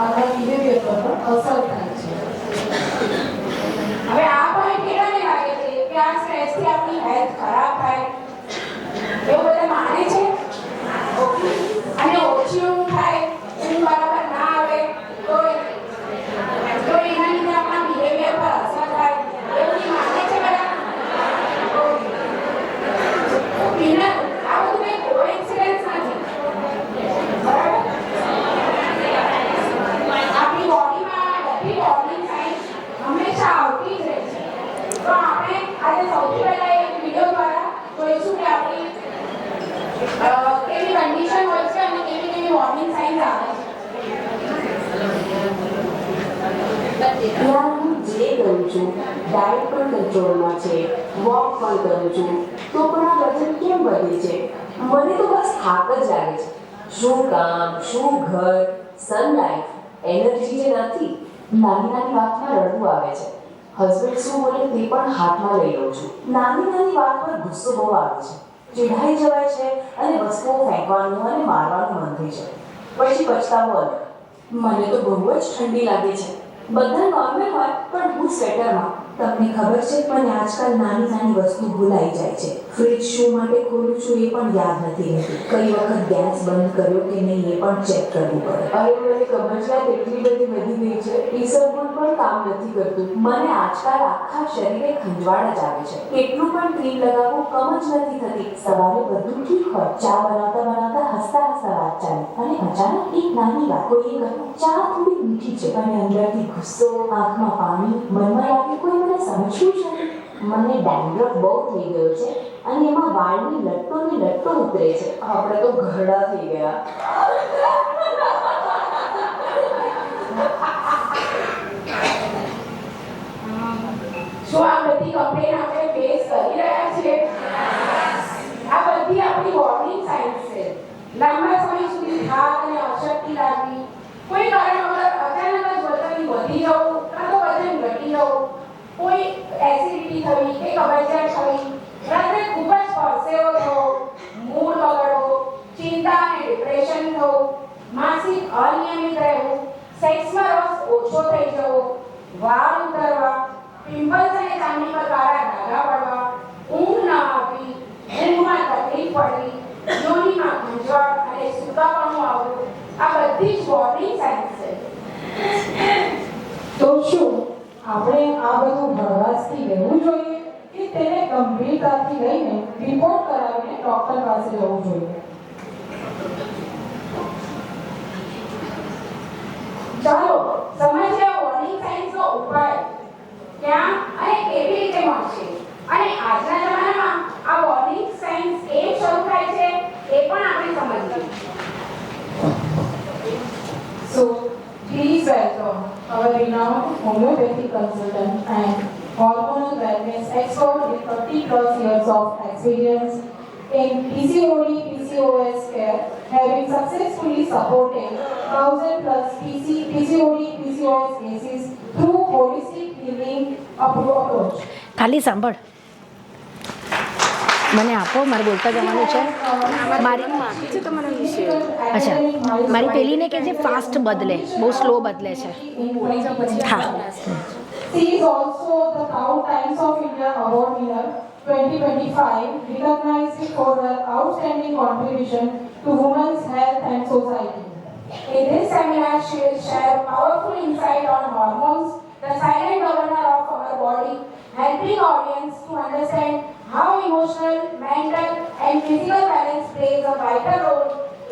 આપણા બિહેવિયર પર અસર થાય છે. હવે આ પોઈન્ટ કેટલાને લાગે છે કે આ સ્ટ્રેસથી આપણી હેલ્થ ખરાબ થાય એવું બધા માને છે? અને ઓછી ઊંઘ થાય, ઊંઘ બરાબર ના આવે તો એના લીધે આપણા બિહેવિયર પર અસર થાય એવું માને છે બધા? આ બધું કંઈ કોઇન્સિડન્સ નથી, બરાબર? આપણી બોડીમાં બધી બોર્નિંગ સાઇન્સ હંમેશા આવતી જ રહે છે. તો આપણે આજે સૌથી પહેલા એક વિડીયો દ્વારા જોઈશું કે આપણી કેવી કન્ડિશન હોય છે અને કેવી કેવી વોર્નિંગ સાઇન્સ આવે છે. હું જે કરું છું, ડાયટ પણ કંટ્રોલમાં છે, વોક પણ કરું છું, તો પણ આ વજન કેમ વધે છે? મને તો બસ થાક જ લાગે છે. શું કામ, શું ઘર, સનલાઇટ, એનર્જી જે નથી. નાની નાની વાતમાં રડવું આવે છે. હસબન્ડ શું બોલે તે પણ હાથમાં લઈ લઉં છું. નાની નાની વાત પર ગુસ્સો બહુ આવે છે. ચીડાઈ જવાય છે અને વસ્તુઓ ફેંકવાનું અને મારવાનું મન થઈ જાય. પછી પછતાવો અલગ. મને તો બહુ જ ઠંડી લાગે છે. બધા નોર્મલ હોય પણ હું સ્વેટરમાં. તમને ખબર છે પણ આજકાલ નાની નાની વસ્તુ ભૂલાઈ જાય છે. ફ્રિજ શું માટે ખોલું છું એ પણ યાદ નથી રહેતું. કઈ વખત ગેસ બંધ કર્યો કે નહીં એ પણ ચેક કરવું પડે. અરે મને કબજિયાત એટલી બધી વધી ગઈ છે, ઈસબગુલ પણ કામ નથી કરતું. મને આજકાલ આખા શરીરે ખંજવાળ જ આવે છે. કેટલું પણ ક્રીમ લગાવવું કમ જ નથી થતી. સવારે બધું ઠીક હોય, ચા બનાવતા બનાવતા હસતા હસતા વાત ચાલે અને અચાનક એક નાની વાત. કોઈએ કહ્યું ચા થોડી મીઠી છે અને અંદરથી ગુસ્સો, આંખમાં પાણી, મનમાં લાગે કોઈ મને સમજવું જ નથી. મને ડેન્ડ્રફ બહુ થઈ ગયો છે અને એમાં વાળની લટ્ટો ને લટ્ટો ઉતરે છે. આપણે તો ઘરડા થઈ ગયા. શું આ બધી કમ્પ્લેન આપણે ફેસ કરી રહ્યા છીએ? આ બધી આપણી વોર્નિંગ સાઇન્સ છે. લાંબા સમય સુધી થાક અને અશક્તિ લાગવી, કોઈ કારણ વગર અચાનક જ વજન વધી જવું કાં તો વજન ઘટી જવું, કોઈ એસિડિટી થવી કે કબજિયાત થવી, રાત્રે ખૂબ જ પરસેવો થવો, મૂડ બગડવો, ચિંતા અને ડિપ્રેશન થવું, માસિક અનિયમિત રહેવું, સેક્સમાં રસ ઓછો થઈ જવો, વાળ ઉતરવા, પિમ્પલ્સ અને ચામડી પર કાળા ડાઘા પડવા, ઊંઘ ન આવવી, ઊંઘમાં તકલીફ પડવી, યોનિમાં ખંજવાળ અને સૂકાપણું આવવું, આ બધી જ વોર્નિંગ સાઇન્સ છે. તો શું આપણે આ બધું હળવાશથી લેવું જોઈએ કે તેને ગંભીરતાથી લઈને રિપોર્ટ કરાવીને ડોક્ટર પાસે જવું જોઈએ? ચાલો સમજીએ વોર્નિંગ સાઇન્સનો ઉપાય ક્યાં અને કેવી રીતે મળશે, અને આજના જમાનામાં આ વોર્નિંગ સાઇન્સ કેમ શરૂ થાય છે એ પણ આપણે સમજીએ. So please welcome our renowned homeopathic consultant and hormonal wellness expert with 30+ years of experience in PCOD, PCOS care, having successfully supported 1000+ PCOD, PCOS cases through holistic healing approach. ખાલી સાંભળ, મને આપો, મારે બોલતા જવાનું છે. મારી અચ્છા, મારી પેલીને કે જે ફાસ્ટ બદલે, બહુ સ્લો બદલે છે. હા. She is also the Crown Times of India Award winner 2025, recognized for her outstanding contribution to women's health and society. In this seminar, she will share powerful insight on hormones, the silent governor of our body, helping audience to understand how emotional, mental, and physical balance plays a vital role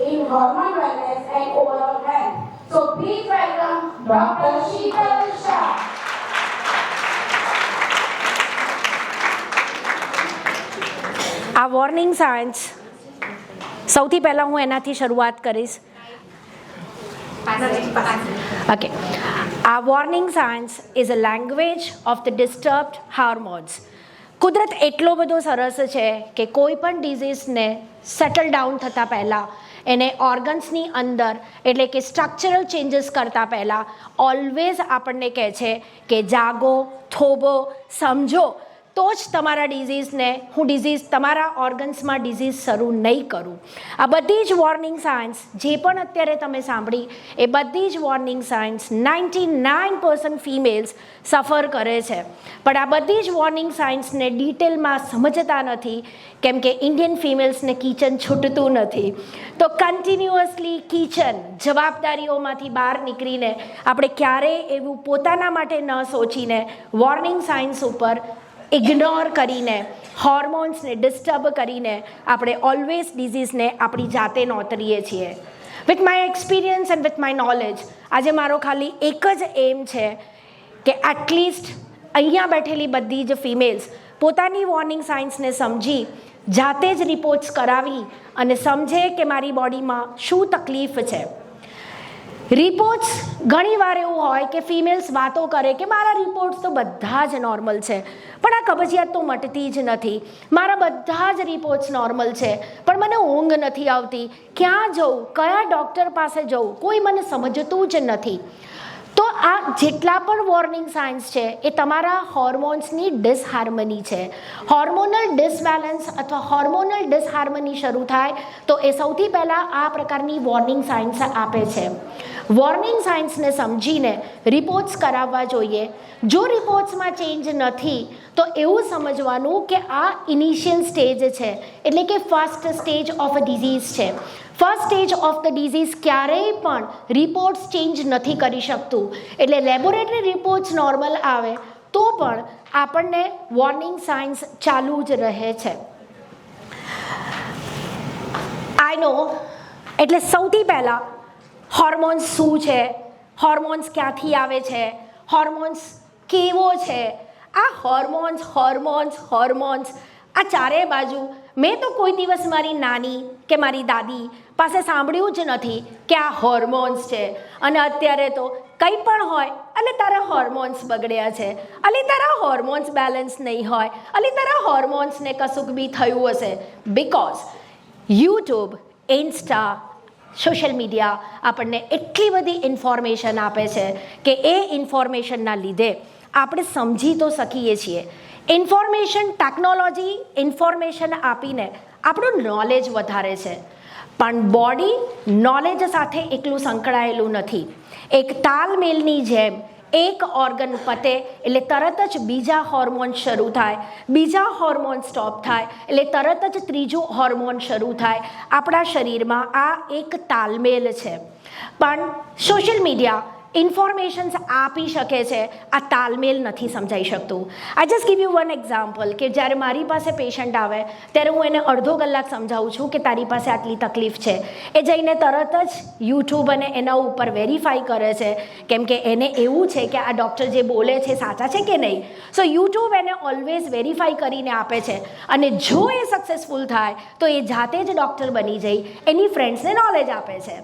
in hormone wellness and overall health. So please welcome Dr. Sheetal Shah. આ warning science, સૌથી પહેલાં હું એનાથી શરૂઆત કરીશ. Okay, આ warning science is a language of the disturbed hormones. કુદરત એટલો બધો સરસ છે કે કોઈ પણ ડિઝીઝને સેટલ ડાઉન થતાં પહેલાં એને ઓર્ગન્સની અંદર એટલે કે સ્ટ્રક્ચરલ ચેન્જીસ કરતાં પહેલાં ઓલવેઝ આપણને કહે છે કે જાગો, થોભો, સમજો તો જ તમારા ડિઝીઝને તમારા ઓર્ગન્સમાં ડિઝીઝ શરૂ નહીં કરું. આ બધી જ વોર્નિંગ સાઇન્સ જે પણ અત્યારે તમે સાંભળી એ બધી જ વોર્નિંગ સાઇન્સ 99% ફિમેલ્સ સફર કરે છે. પણ આ બધી જ વોર્નિંગ સાઇન્સને ડિટેલમાં સમજતા નથી કેમ કે ઇન્ડિયન ફિમેલ્સને કિચન છૂટતું નથી. તો કન્ટિન્યુઅસલી કિચન જવાબદારીઓમાંથી બહાર નીકળીને આપણે ક્યારેય એવું પોતાના માટે ન સોચીને વોર્નિંગ સાઇન્સ ઉપર ઇગ્નોર કરીને હોર્મોન્સને ડિસ્ટર્બ કરીને આપણે ઓલવેઝ ડિઝીઝને આપણી જાતે નોતરીએ છીએ. With my experience and with my knowledge આજે મારો ખાલી એક જ એમ છે કે એટલીસ્ટ અહીંયા બેઠેલી બધી જ ફિમેલ્સ પોતાની વોર્નિંગ સાઇન્સને સમજી જાતે જ રિપોર્ટ્સ કરાવી અને સમજે કે મારી બોડીમાં શું તકલીફ છે. રિપોર્ટ્સ ઘણીવાર એવું હોય કે ફિમેલ્સ વાતો કરે કે મારા રિપોર્ટ્સ તો બધા જ નોર્મલ છે, પણ આ કબજિયાત તો મટતી જ નથી. મારા બધા જ રિપોર્ટ્સ નોર્મલ છે, પણ મને ઊંઘ નથી આવતી. ક્યાં જવું, કયા ડૉક્ટર પાસે જવું, કોઈ મને સમજતું જ નથી. તો આ જેટલા પણ વોર્નિંગ સાઇન્સ છે એ તમારા હોર્મોન્સની ડિસહાર્મની છે. હોર્મોનલ ડિસબેલેન્સ અથવા હોર્મોનલ ડિસહાર્મની શરૂ થાય તો એ સૌથી પહેલાં આ પ્રકારની વોર્નિંગ સાઇન્સ આપે છે. વોર્નિંગ સાઇન્સને સમજીને રિપોર્ટ્સ કરાવવા જોઈએ. જો રિપોર્ટ્સમાં ચેન્જ નથી તો એવું સમજવાનું કે આ ઇનિશિયલ સ્ટેજ છે, એટલે કે first stage of a disease છે. First stage of the disease ક્યારેય પણ રિપોર્ટ્સ ચેન્જ નથી કરી શકતું. એટલે લેબોરેટરી રિપોર્ટ્સ નોર્મલ આવે તો પણ આપણને વોર્નિંગ સાઇન્સ ચાલુ જ રહે છે. આઈ નો એટલે સૌથી પહેલાં હોર્મોન્સ શું છે, હોર્મોન્સ ક્યાંથી આવે છે, હોર્મોન્સ કેવો છે. આ હોર્મોન્સ આ ચારે બાજુ મેં તો કોઈ દિવસ મારી નાની કે મારી દાદી પાસે સાંભળ્યું જ નથી કે આ હોર્મોન્સ છે. અને અત્યારે તો કંઈ પણ હોય એટલે તારા હોર્મોન્સ બગડ્યા છે, અલી તારા હોર્મોન્સ બેલેન્સ નહીં હોય, અલી તારા હોર્મોન્સને કશુંક બી થયું હશે. Because YouTube, Insta, social media આપણને એટલી બધી ઇન્ફોર્મેશન આપે છે કે એ ઇન્ફોર્મેશનના લીધે આપણે સમજી તો શકીએ છીએ. ટેકનોલોજી ઇન્ફોર્મેશન આપીને આપણું નોલેજ વધારે છે, પણ બોડી નોલેજ સાથે એકલું સંકળાયેલું નથી. એક તાલમેલની જેમ એક ઓર્ગન પતે એટલે તરત જ બીજા હોર્મોન શરૂ થાય, બીજા હોર્મોન સ્ટોપ થાય એટલે તરત જ ત્રીજું હોર્મોન શરૂ થાય. આપણા શરીરમાં આ એક તાલમેલ છે, પણ સોશિયલ મીડિયા ઇન્ફોર્મેશન્સ આપી શકે છે, આ તાલમેલ નથી સમજાઈ શકતું. આઈ just give you one example કે જ્યારે મારી પાસે પેશન્ટ આવે ત્યારે હું એને અડધો કલાક સમજાવું છું કે તારી પાસે આટલી તકલીફ છે. એ જઈને તરત જ યુટ્યુબ અને એના ઉપર વેરીફાઈ કરે છે, કેમ કે એને એવું છે કે આ ડૉક્ટર જે બોલે છે સાચા છે કે નહીં. સો યુટ્યુબ એને ઓલવેઝ વેરીફાઈ કરીને આપે છે, અને જો એ સક્સેસફુલ થાય તો એ જાતે જ ડૉક્ટર બની જઈ એની ફ્રેન્ડ્સને નોલેજ આપે છે.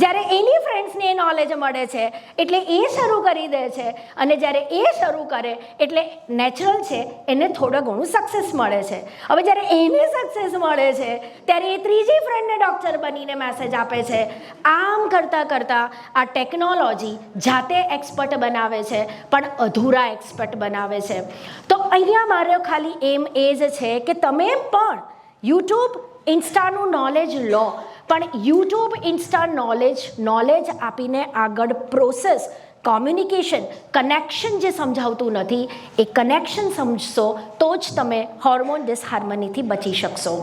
જ્યારે એની ફ્રેન્ડ્સને એ નોલેજ મળે છે એટલે એ શરૂ કરી દે છે, અને જ્યારે એ શરૂ કરે એટલે નેચરલ છે એને થોડું ઘણું સક્સેસ મળે છે. હવે જ્યારે એને સક્સેસ મળે છે ત્યારે એ ત્રીજી ફ્રેન્ડને ડૉક્ટર બનીને મેસેજ આપે છે. આમ કરતાં કરતાં આ ટેકનોલોજી જાતે એક્સપર્ટ બનાવે છે, પણ અધૂરા એક્સપર્ટ બનાવે છે. તો અહીંયા મારો ખાલી એમ એ જ છે કે તમે પણ યુટ્યુબ, ઇન્સ્ટાનું નોલેજ લો, પણ યુટ્યુબ, ઇન્સ્ટા નોલેજ આપીને આગળ પ્રોસેસ, કોમ્યુનિકેશન, કનેક્શન જે સમજાવતું નથી એ કનેક્શન સમજશો તો જ તમે હોર્મોન ડિસહાર્મનીથી બચી શકશો.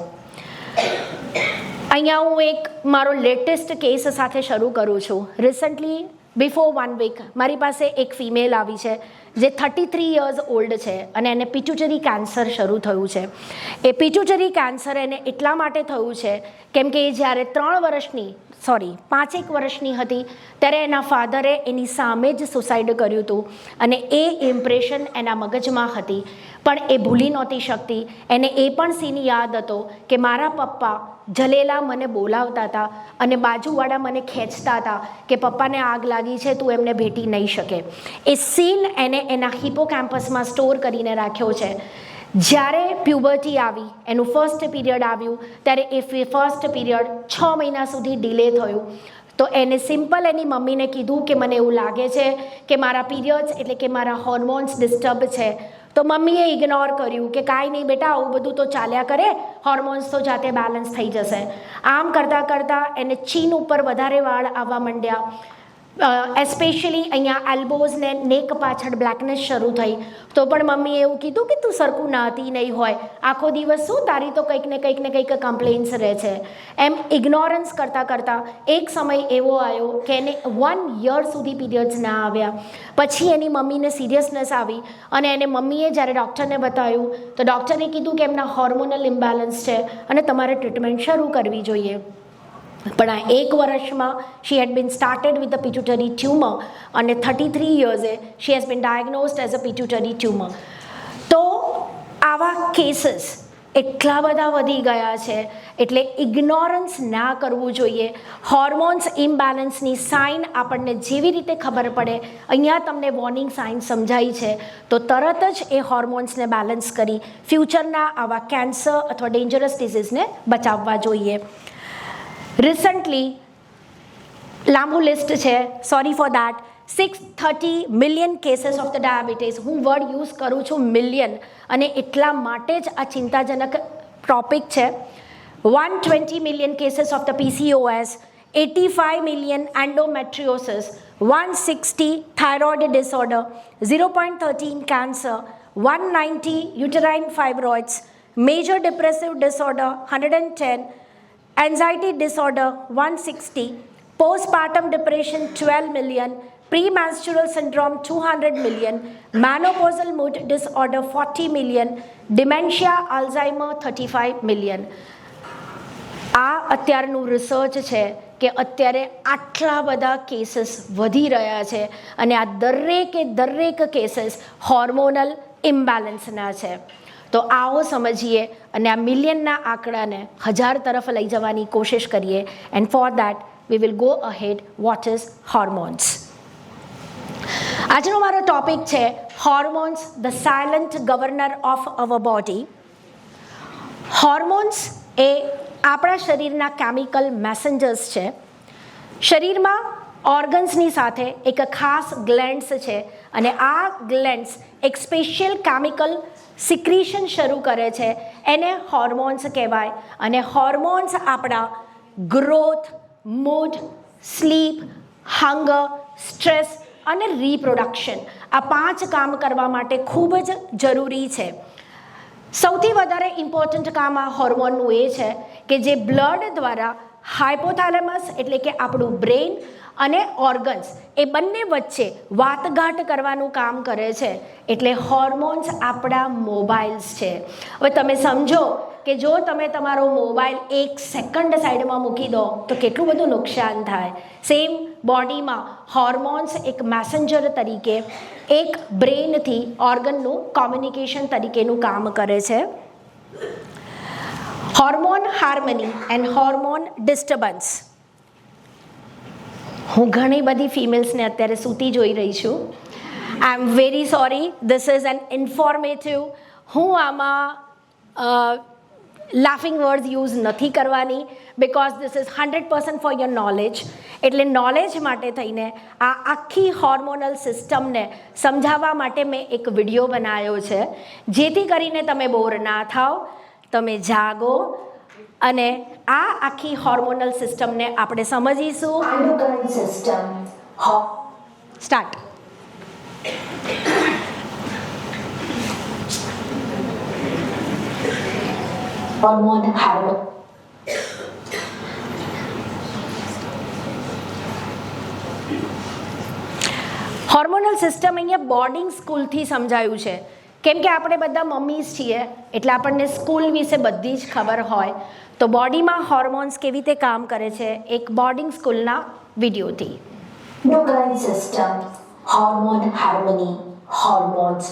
અહીંયા હું એક મારો લેટેસ્ટ કેસ સાથે શરૂ કરું છું. રિસન્ટલી બિફોર 1 વીક મારી પાસે એક ફિમેલ આવી છે જે 33 યર્સ ઓલ્ડ છે, અને એને પિટ્યુટરી કેન્સર શરૂ થયું છે. એ પિટ્યુટરી કેન્સર એને એટલા માટે થયું છે કેમ કે એ જ્યારે 5 વર્ષની હતી ત્યારે એના ફાધરે એની સામે જ સુસાઇડ કર્યું હતું, અને એ ઇમ્પ્રેશન એના મગજમાં હતી, પણ એ ભૂલી નહોતી શકતી. એને એ પણ સીન યાદ હતો કે મારા પપ્પા જલેલા મને બોલાવતા હતા અને બાજુવાળા મને ખેંચતા હતા કે પપ્પાને આગ લાગી છે, તું એમને ભેટી નહીં શકે. એ સીન એને એના હિપોકેમ્પસમાં સ્ટોર કરીને રાખ્યો છે. જ્યારે પ્યુબર્ટી આવી, એનું ફર્સ્ટ પીરિયડ આવ્યું, ત્યારે એ ફર્સ્ટ પીરિયડ 6 મહિના સુધી ડિલે થયું. તો એને સિમ્પલ એની મમ્મીને કીધું કે મને એવું લાગે છે કે મારા પીરિયડ્સ એટલે કે મારા હોર્મોન્સ ડિસ્ટર્બ છે, તો મમ્મીએ ઇગ્નોર કર્યું કે કાંઈ નહીં બેટા, આવું બધું તો ચાલ્યા કરે, હોર્મોન્સ તો જાતે બેલેન્સ થઈ જશે. આમ કરતાં કરતાં એને ચીન ઉપર વધારે વાળ આવવા માંડ્યા. એસ્પેશિયલી અહીંયા એલ્બોઝ ને નેક પાછળ બ્લેકનેસ શરૂ થઈ. તો પણ મમ્મીએ એવું કીધું કે તું સરખું નાતી નહીં હોય, આખો દિવસ શું તારી તો કંઈક ને કંઈક કમ્પ્લેન્સ રહે છે. એમ ઇગ્નોરન્સ કરતાં કરતાં એક સમય એવો આવ્યો કે એને 1 યર સુધી પીરિયડ્સ ના આવ્યા. પછી એની મમ્મીને સિરિયસનેસ આવી અને એને મમ્મીએ જ્યારે ડૉક્ટરને બતાવ્યું તો ડૉક્ટરે કીધું કે એમના હોર્મોનલ ઇમ્બેલેન્સ છે અને તમારે ટ્રીટમેન્ટ શરૂ કરવી જોઈએ. પણ આ 1 વર્ષમાં she had been started with the pituitary tumour અને 33 યર્સે she has been diagnosed as a pituitary tumour. તો આવા કેસીસ એટલા બધા વધી ગયા છે, એટલે ઇગ્નોરન્સ ના કરવું જોઈએ. હોર્મોન્સ ઇમ્બેલેન્સની સાઇન આપણને જેવી રીતે ખબર પડે, અહીંયા તમને વોર્નિંગ સાઇન સમજાય છે, તો તરત જ એ હોર્મોન્સને બેલેન્સ કરી ફ્યુચરના આવા કેન્સર અથવા ડેન્જરસ ડિઝીઝને બચાવવા જોઈએ. રિસન્ટલી લાંબુ લિસ્ટ છે, sorry for that, 630 million cases of the diabetes. હું વર્ડ યુઝ કરું છું મિલિયન, અને એટલા માટે જ આ ચિંતાજનક ટોપિક છે. 120 million cases of the PCOS, 85 million endometriosis, 160 thyroid disorder, 0.13 cancer, 190 uterine fibroids, major depressive disorder 110, anxiety disorder 160, postpartum depression 12 million, premenstrual syndrome 200 million, menopausal mood disorder 40 million, dementia Alzheimer 35 million. આ અત્યારનું research છે કે અત્યારે આટલા બધા cases વધી રહ્યા છે અને આ દરેક કેસીસ હોર્મોનલ ઇમ્બેલેન્સના છે. તો આવો સમજીએ અને આ મિલિયનના આંકડાને 1000 તરફ લઈ જવાની કોશિશ કરીએ. And for that we will go ahead what is hormones. આજનો મારો ટોપિક છે hormones, the silent governor of our body. Hormones એ આપણા શરીરના કેમિકલ મેસેન્જર્સ છે. શરીરમાં ઓર્ગન્સની સાથે એક ખાસ ગ્લેન્ડ્સ છે અને આ ગ્લેન્ડ્સ એક સ્પેશિયલ કેમિકલ સિક્રીશન શરૂ કરે છે, એને હોર્મોન્સ કહેવાય. અને હોર્મોન્સ આપણા growth, mood, sleep, hunger, stress અને રિપ્રોડક્શન, આ 5 કામ કરવા માટે ખૂબ જ જરૂરી છે. સૌથી વધારે ઇમ્પોર્ટન્ટ કામ આ હોર્મોનનું એ છે કે જે બ્લડ દ્વારા હાઇપોથેલેમસ એટલે કે આપણું બ્રેઇન અને ઓર્ગન્સ એ બંને વચ્ચે વાતઘાટ કરવાનું કામ કરે છે. એટલે હોર્મોન્સ આપણા મોબાઈલ્સ છે. હવે તમે સમજો કે જો તમે તમારો મોબાઈલ 1 સેકન્ડ સાઈડમાં મૂકી દો તો કેટલું બધું નુકસાન થાય. સેમ બોડીમાં હોર્મોન્સ એક મેસેન્જર તરીકે, એક બ્રેઇનથી ઓર્ગનનું કોમ્યુનિકેશન તરીકેનું કામ કરે છે. Hormone harmony and hormone disturbance. હું ઘણી બધી ફિમેલ્સને અત્યારે સૂતી જોઈ રહી છું. I am very sorry, this is an informative. હું આમાં લાફિંગ વર્ડ્સ યુઝ નથી કરવાની, because this is 100% for your knowledge. એટલે નોલેજ માટે થઈને આ આખી હોર્મોનલ સિસ્ટમને સમજાવવા માટે મેં એક વિડીયો બનાવ્યો છે, જેથી કરીને તમે બોર ના થાઓ, તમે જાગો અને આ આખી હોર્મોનલ સિસ્ટમને આપણે સમજીશું. Endocrine system start. Hormone hormone hormonal system અહીંયા બોર્ડિંગ સ્કૂલથી સમજાયું છે, કેમ કે આપણે બધા મમ્મીઝ છીએ એટલે આપણને સ્કૂલ વિશે બધી જ ખબર હોય. તો બોડીમાં હોર્મોન્સ કેવી રીતે કામ કરે છે એક બોર્ડિંગ સ્કૂલના વિડીયોથી. Endocrine system, hormone harmony, hormones,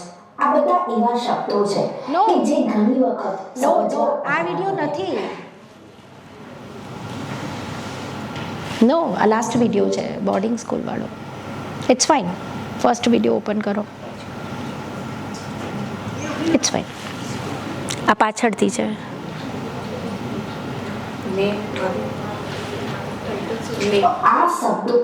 આ બધા એવા શબ્દો છે No. કે જે ઘણી વખત નો સમજવા આ વિડીયો નથી. નો, આ લાસ્ટ વિડીયો છે બોર્ડિંગ સ્કૂલ વાળો. It's fine, first video open કરો. It's fine. આ પાછળથી છે. આ શબ્દો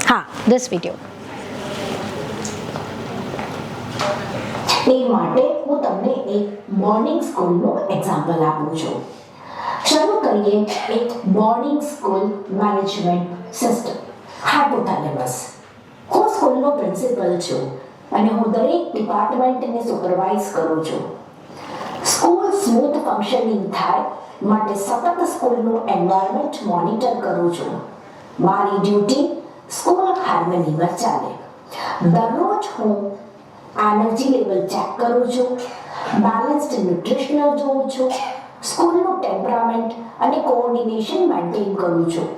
હા, this video. તે માટે હું તમને એક બોર્ડિંગ સ્કૂલનું એક્ઝામ્પલ આપું છું. શરૂ કરીએ એક boarding school management system, hypothalamus. હું સ્કૂલનો પ્રિન્સિપલ છું અને હું દરેક ડિપાર્ટમેન્ટને સુપરવાઇઝ કરું છું. સ્કૂલ સ્મૂથ ફંક્શનિંગ થાય માટે સતત સ્કૂલનું એન્વાયરમેન્ટ મોનિટર કરું છું. મારી ડ્યુટી સ્કૂલ હાર્મનીમાં ચાલે. દરરોજ હું એનર્જી લેવલ ચેક કરું છું, બેલેન્સ્ડ ન્યુટ્રિશનલ જોઉં છું, સ્કૂલનું ટેમ્પરામેન્ટ અને કોઓર્ડિનેશન મેન્ટેન કરું છું,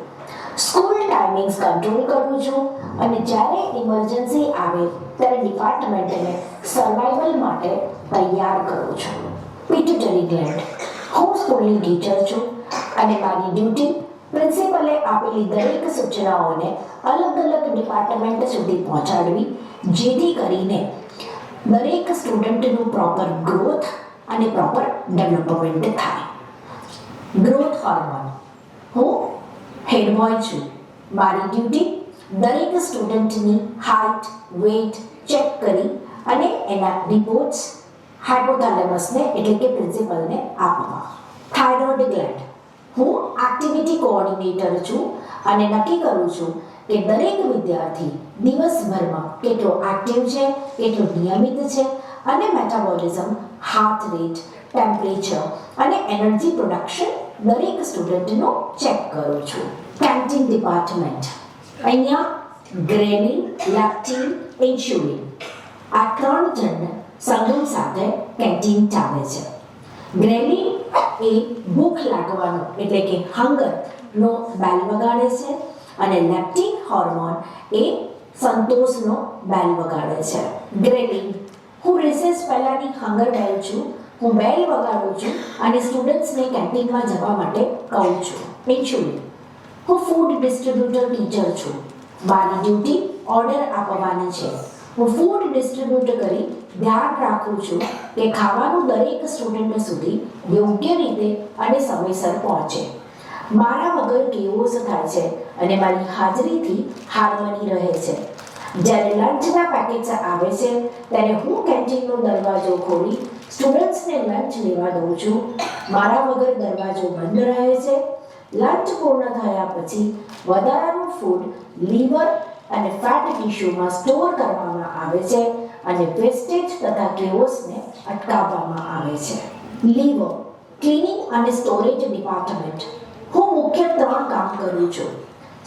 સ્કૂલ ટાઈમિંગ્સ કંટ્રોલ કરું છું અને જ્યારે ઇમરજન્સી આવે ત્યારે ડિપાર્ટમેન્ટને સર્વાઈવલ માટે તૈયાર કરું છું. Pituitary gland. હું સ્કૂલની ટીચર છું અને મારી ડ્યુટી પ્રિન્સિપલે આપેલી દરેક સૂચનાઓને અલગ અલગ ડિપાર્ટમેન્ટ સુધી પહોંચાડવી, જેથી કરીને દરેક સ્ટુડન્ટનું પ્રોપર ગ્રોથ અને પ્રોપર ડેવલપમેન્ટ થાય. Growth hormone. હું હેડ બોય છું. મારી ડ્યુટી દરેક સ્ટુડન્ટની હાઇટ, વેઇટ ચેક કરી અને એના રિપોર્ટ્સ હાઇપોથેલેમસને એટલે કે પ્રિન્સિપલને આપવા. Thyroid gland. હું એક્ટિવિટી કોઓર્ડિનેટર છું અને નક્કી કરું છું કે દરેક વિદ્યાર્થી દિવસભરમાં કેટલો એક્ટિવ છે, કેટલો નિયમિત છે અને મેટાબોલિઝમ, હાર્ટ રેટ, ટેમ્પરેચર અને એનર્જી પ્રોડક્શન દરેક સ્ટુડન્ટનો ચેક કરું છું. Canteen department. અહીંયા ગ્રેલિન, લેક્ટિન, ઇન્સ્યુલિન આ 3 જણ સંગમ સાથે કેન્ટીન ચાલે છે. ગ્રેલિન એ ભૂખ લાગવાનો એટલે કે હંગરનો બેલ વગાડે છે અને લેક્ટિન હોર્મોન એ સંતોષનો બેલ વગાડે છે. ગ્રેલિન. હું રિસેસ પહેલાની હંગર બેલ છું. હું બેલ વગાડું છું અને સ્ટુડન્ટ્સને કેન્ટીનમાં જવા માટે કહું છું. ઇન્સ્યુલિન. હું ફૂડ ડિસ્ટ્રીબ્યુટર ટીચર છું. મારી ડ્યુટી ઓર્ડર આપવાની છે. હું ફૂડ ડિસ્ટ્રીબ્યુટ કરી ધ્યાન રાખું છું કે ખાવાનું દરેક સ્ટુડન્ટ સુધી યોગ્ય રીતે અને સમયસર પહોંચે. મારા વગર કેઓસ થાય છે અને મારી હાજરીથી હાર્મની રહે છે. જ્યારે લંચના પેકેટ્સ આવે છે ત્યારે હું કેન્ટીનનો દરવાજો ખોલી સ્ટુડન્ટ્સને લંચ લેવા દઉં છું. મારા વગર દરવાજો બંધ રહે છે. લંચ પૂર્ણ થયા પછી વધારાનું ફૂડ લીવર અને ફેટ ટિશ્યુમાં સ્ટોર કરવામાં આવે છે અને વેસ્ટેજ તથા કેઓસને અટકાવવામાં આવે છે. લીવર, ક્લીનિંગ અને સ્ટોરેજ ડિપાર્ટમેન્ટ. હું મુખ્ય 3 કામ કરું છું.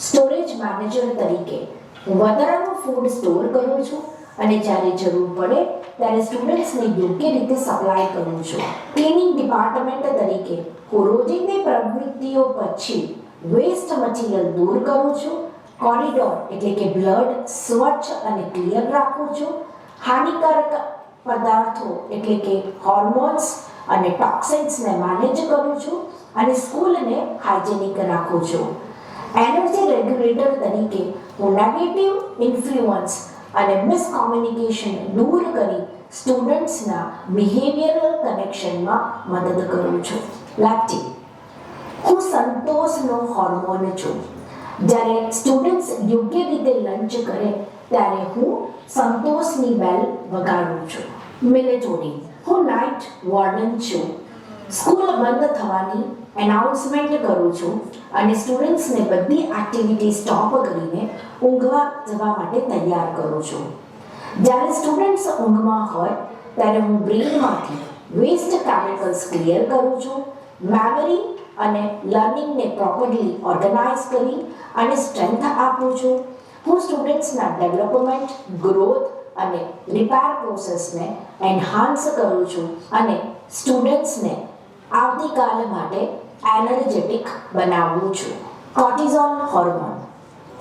સ્ટોરેજ મેનેજર તરીકે હું વધારાનું ફૂડ સ્ટોર કરું છું અને જ્યારે જરૂર પડે ત્યારે સ્ટુડન્ટ્સને યોગ્ય રીતે સપ્લાય કરું છું. ક્લીનિંગ ડિપાર્ટમેન્ટ તરીકે હું રોજિંદી પ્રવૃત્તિઓ પછી વેસ્ટ મટીરિયલ દૂર કરું છું. કોરિડોર એટલે કે બ્લડ સ્વચ્છ અને ક્લિયર રાખું છું. હાનિકારક પદાર્થો એટલે કે હોર્મોન્સ અને ટોક્સિન્સને મેનેજ કરું છું અને સ્કૂલને હાઇજેનિક રાખું છું. એનર્જી રેગ્યુલેટર તરીકે હું નેગેટિવ ઇન્ફ્લુઅન્સ અને મિસકોમ્યુનિકેશન દૂર કરી સ્ટુડન્ટ્સના બિહેવિયરલ કનેક્શનમાં મદદ કરું છું. લેક્ટિન. હું સંતોષનો હોર્મોન છું. જ્યારે સ્ટુડન્ટ્સ યોગ્ય રીતે લંચ કરે ત્યારે હું સંતોષની બેલ વગાડું છું. મેલેટોનિન. હું નાઇટ વોર્ડન છું. સ્કૂલ બંધ થવાની એનાઉન્સમેન્ટ કરું છું અને સ્ટુડન્ટ્સને બધી એક્ટિવિટી સ્ટોપ કરીને ઊંઘવા જવા માટે તૈયાર કરું છું. જ્યારે સ્ટુડન્ટ્સ ઊંઘમાં હોય ત્યારે હું બ્રેઇનમાંથી વેસ્ટ કેમિકલ્સ ક્લિયર કરું છું. મેમરી અને લર્નિંગને પ્રોપરલી ઓર્ગેનાઇઝ કરી અને સ્ટ્રેન્થ આપું છું. હું સ્ટુડન્ટ્સના ડેવલપમેન્ટ, ગ્રોથ અને રિપેર પ્રોસેસને એન્હાન્સ કરું છું અને સ્ટુડન્ટ્સને આવતીકાલ માટે એનર્જેટિક બનાવું છું. Cortisol hormone.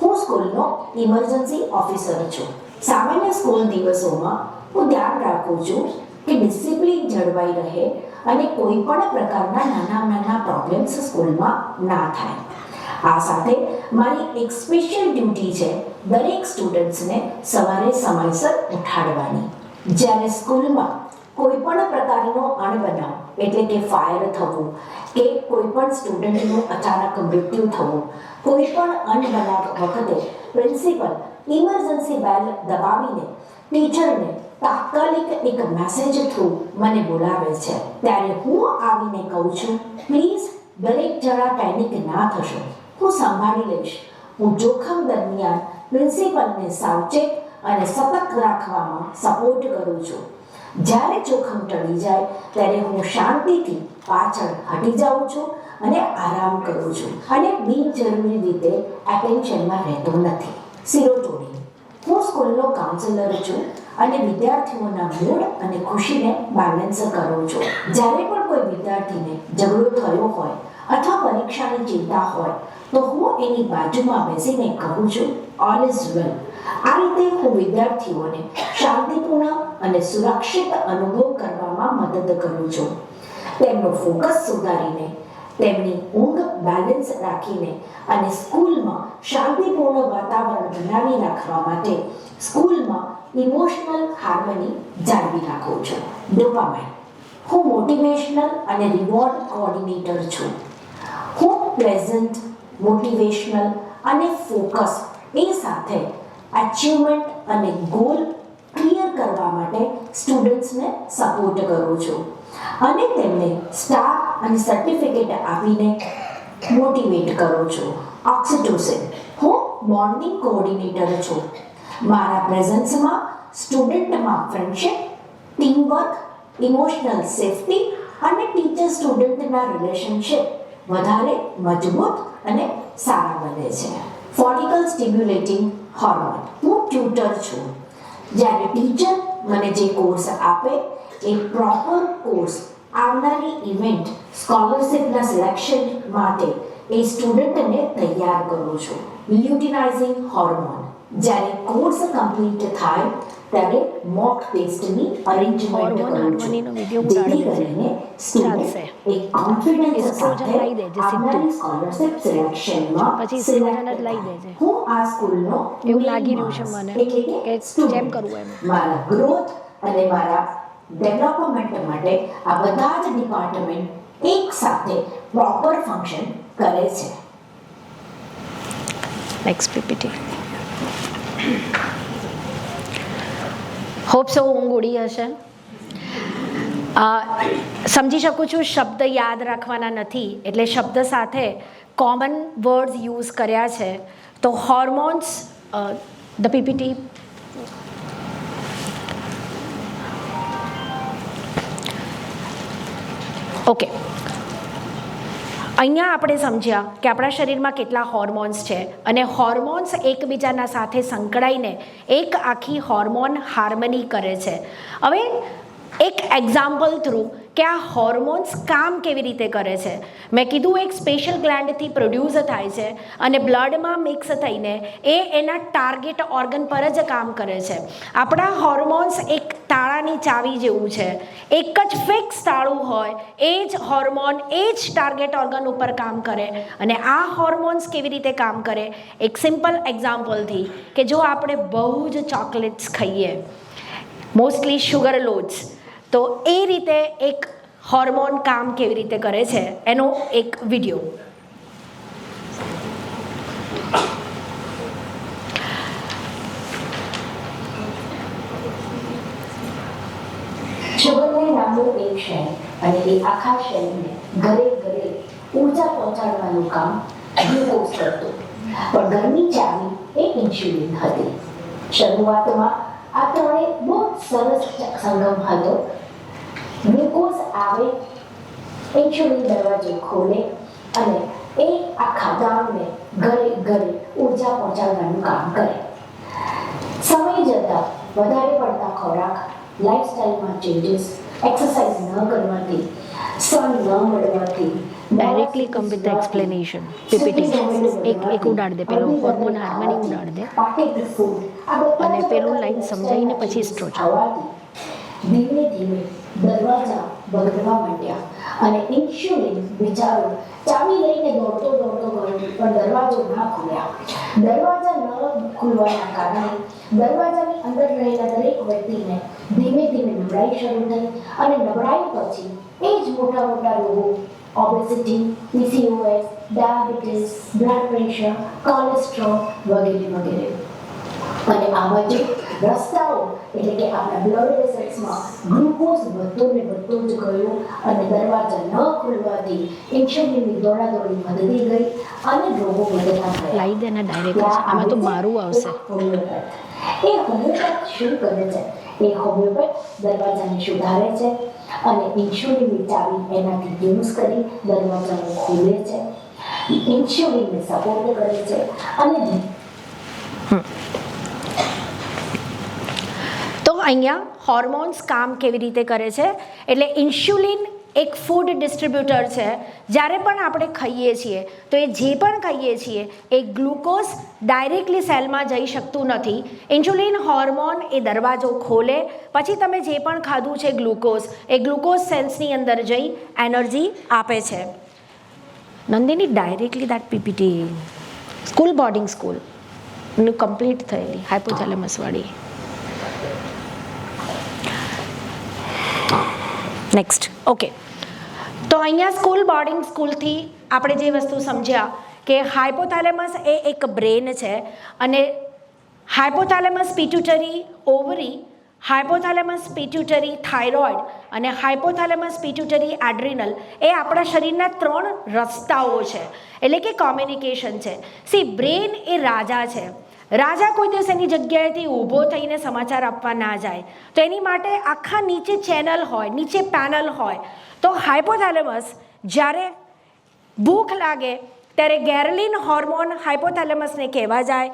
હું સ્કૂલનો ઇમરજન્સી ઓફિસર છું. સામાન્ય સ્કૂલ દિવસોમાં હું ધ્યાન રાખું છું કે ડિસિપ્લિન જળવાઈ રહે અને કોઈ પણ પ્રકારના નાના પ્રોબ્લેમ્સ સ્કૂલમાં ના થાય. આ સાથે મારી એક સ્પેશિયલ ડ્યુટી છે દરેક સ્ટુડન્ટ્સને સવારે સમયસર ઉઠાડવાની. જ્યારે સ્કૂલમાં કોઈ પણ પ્રકારનો અણબનાવ એટલે કે ફાયર થવું કે કોઈ પણ સ્ટુડન્ટનું અચાનક મૃત્યુ થવું, કોઈ પણ અણબનાવ વખતે પ્રિન્સિપલ ઇમરજન્સી બેલ દબાવીને ટીચરને તાત્કાલિક એક મેસેજ થ્રુ મને બોલાવે છે, ત્યારે હું આવીને કહું છું, પ્લીઝ દરેક જણા પેનિક ના થશો, હું સંભાળી લઈશ. હું જોખમ દરમિયાન પ્રિન્સિપલને સાવચેત અને સતર્ક રાખવામાં સપોર્ટ કરું છું. જ્યારે જોખમ ટળી જાય ત્યારે હું શાંતિથી પાછળ હટી જાઉં છું અને આરામ કરું છું અને બિનજરૂરી રીતે એટેન્શનમાં રહેતો નથી. સિરોટોનિન. હું સ્કૂલનો કાઉન્સિલર છું અને વિદ્યાર્થીઓના મૂડ અને ખુશીને બેલેન્સ કરું છું. જ્યારે પણ કોઈ વિદ્યાર્થીને ઝઘડો થયો હોય અથવા પરીક્ષાની ચિંતા હોય તો હું એની બાજુમાં બેસીને કહું છું, ઓલ ઇઝ વેલ. આ રીતે હું વિદ્યાર્થીઓને શાંતિપૂર્ણ અને સુરક્ષિત અનુભવ કરવામાં મદદ કરું છું. તેમનો ફોકસ સુધારીને, તેમની ઊંઘ બેલેન્સ રાખીને અને સ્કૂલમાં શાંતિપૂર્ણ વાતાવરણ બનાવી રાખવા માટે સ્કૂલમાં ઇમોશનલ હાર્મની જાળવી રાખું છું. ડોપામાઇન. હું મોટિવેશનલ અને રિવોર્ડ કોઓર્ડિનેટર છું. હું પ્રેઝન્ટ, મોટિવેશનલ અને ફોકસ એ સાથે અચીવમેન્ટ અને ગોલ ક્લિયર કરવા માટે સ્ટુડન્ટ્સને સપોર્ટ કરું છું અને તેમને સ્ટાર અને સર્ટિફિકેટ આપીને મોટિવેટ કરું છું. ઓક્સિટોસિન. હું બોન્ડિંગ કોઓર્ડિનેટર છું. મારા પ્રેઝન્સમાં સ્ટુડન્ટમાં ફ્રેન્ડશિપ, ટીમવર્ક, ઇમોશનલ સેફ્ટી અને ટીચર સ્ટુડન્ટના રિલેશનશિપ વધારે મજબૂત અને સારા બને છે. Follicle stimulating hormone. હું ટ્યુટર છું. જ્યારે ટીચર મને જે કોર્સ આપે એ પ્રોપર કોર્સ આવનારી ઇવેન્ટ સ્કોલરશિપના સિલેક્શન માટે એ સ્ટુડન્ટને તૈયાર કરું છું. Luteinising hormone. જ્યારે કોર્સ કમ્પ્લીટ થાય ત્યારે મોક ટેસ્ટની અરેન્જમેન્ટ કરું છું, જેથી કરીને સ્ટુડન્ટ એક કોન્ફિડન્સ સાથે આવનારી સ્કોલરશિપ સિલેક્શનમાં સિલેક્ટ થાય. હું આ સ્કૂલનો એવું લાગી રહ્યું છે મને કે જેમ કરવું એમ. મારા ગ્રોથ અને મારા ડેવલપમેન્ટ માટે આ બધા જ ડિપાર્ટમેન્ટ એક સાથે પ્રોપર ફંક્શન કરે છે. Next PPT. હોપ સો ઊંઘ ઉડી હશે. સમજી શકું છું શબ્દ યાદ રાખવાના નથી, એટલે શબ્દ સાથે કોમન વર્ડ્સ યુઝ કર્યા છે. તો હોર્મોન્સ, ધ પીપીટી. ઓકે, અહીંયા આપણે સમજ્યા કે આપણા શરીરમાં કેટલા હોર્મોન્સ છે અને હોર્મોન્સ એકબીજાના સાથે સંકળાઈને એક આખી હોર્મોન હાર્મની કરે છે. હવે એક એક્ઝામ્પલ થ્રુ કે આ હોર્મોન્સ કામ કેવી રીતે કરે છે. મેં કીધું એક સ્પેશિયલ ગ્લેન્ડથી પ્રોડ્યુસ થાય છે અને બ્લડમાં મિક્સ થઈને એ એના ટાર્ગેટ ઓર્ગન પર જ કામ કરે છે. આપણા હોર્મોન્સ એક તાળાની ચાવી જેવું છે. એક જ ફિક્સ તાળું હોય, એ જ હોર્મોન એ જ ટાર્ગેટ ઓર્ગન ઉપર કામ કરે. અને આ હોર્મોન્સ કેવી રીતે કામ કરે, એક સિમ્પલ એક્ઝામ્પલથી, કે જો આપણે બહુ જ ચોકલેટ્સ ખાઈએ, મોસ્ટલી શુગર લોડ્સ, તો એ રીતે એક હોર્મોન કામ કેવી રીતે કરે છે એનો એક વિડીયો. શુગરને નામનું એક શહેર અને એ આખા શહેરને ઘરે ઘરે ઊર્જા પહોંચાડવાનું કામ ગ્લુકોઝ કરતું. પણ ઘરની ચાવી એ ઇન્સ્યુલિન હતી. શરૂઆતમાં આ ત્રણે બહુ સરસ સંગમ હતો. ગ્લુકોઝ આવે, ઇન્સ્યુલિન દરવાજો ખોલે અને એ આખા ગામને ઘરે ઘરે ઊર્જા પહોંચાડવાનું કામ કરે. સમય જતાં વધારે પડતા ખોરાક, લાઇફસ્ટાઇલમાં ચેન્જીસ, એક્સરસાઇઝ ન કરવાથી, સન ન મળવાથી directly come with the explanation. PPT એક ઉડાડ દે, પેલો હોર્મોન હાર્મની ઉડાડ દે અને પેલું લાઈન સમજાવીને પછી સ્ટ્રોચ. ધીમે ધીમે દરવાજા બગડવા માંડ્યા અને ઇન્સ્યુલિન બિચારો ચાવી લઈને દોડતો ગયો પણ દરવાજો ના ખુલ્યા. દરવાજા ન ખુલવાના કારણે દરવાજાની અંદર રહેલા દરેક વ્યક્તિને ધીમે ધીમે નબળાઈ શરૂ થઈ અને નબળાઈ પછી એ જ મોટા મોટા રોગો, obesity, PCOS, diabetes, blood pressure, cholesterol વગેરે વગેરે. અને આ બાજુ રસ્તાઓ એટલે કે આપણા બ્લડ વેસલ્સમાં ગ્લુકોઝ વધતો ને વધતો જ ગયો અને દરવાજા ન ખુલવાથી ઇન્સ્યુલિનની દોડાદોડી વધતી ગઈ અને રોગો વધતા ગયા. લાઈ દે ને ડાયરેક્ટ, આમાં તો મારું આવશે. એ હોમિયોપેથ શું કરે છે? એ હોમિયોપેથ દરવાજાને સુધારે છે અને ઇન્સ્યુલિનની ચાવી એનાથી યુઝ કરી દરવાજાને ખોલે છે, ઇન્સ્યુલિનને સપોર્ટ કરે છે અને તો અહીંયા હોર્મોન્સ કામ કેવી રીતે કરે છે? એટલે ઇન્સ્યુલિન એક ફૂડ ડિસ્ટ્રીબ્યુટર છે. જ્યારે પણ આપણે ખાઈએ છીએ તો એ જે પણ ખાઈએ છીએ એ ગ્લુકોઝ ડાયરેક્ટલી સેલમાં જઈ શકતું નથી. ઇન્સ્યુલિન હોર્મોન એ દરવાજો ખોલે, પછી તમે જે પણ ખાધું છે ગ્લુકોઝ, એ ગ્લુકોઝ સેલ્સની અંદર જઈ એનર્જી આપે છે. Nandini directly that PPT school boarding સ્કૂલનું કમ્પ્લીટ થયેલી હાઇપોથેલેમસવાળી. Next, okay. તો અહીંયા સ્કૂલ બોર્ડિંગ સ્કૂલથી આપણે જે વસ્તુ સમજ્યા કે હાઇપોથેલેમસ એ એક બ્રેન છે અને hypothalamus pituitary ovary, hypothalamus pituitary thyroid અને હાઇપોથેલેમસ પિટ્યુટરી એડ્રિનલ એ આપણા શરીરના 3 રસ્તાઓ છે, એટલે કે કોમ્યુનિકેશન છે. સી, બ્રેન એ રાજા છે. રાજા કોઈ દિવસ એની જગ્યાએથી ઊભો થઈને સમાચાર આપવા ના જાય, તો એની માટે આખા નીચે ચેનલ હોય, નીચે પેનલ હોય. તો હાઇપોથેલેમસ જ્યારે ભૂખ લાગે ત્યારે ગેરલિન હોર્મોન હાઇપોથેલેમસને કહેવા જાય.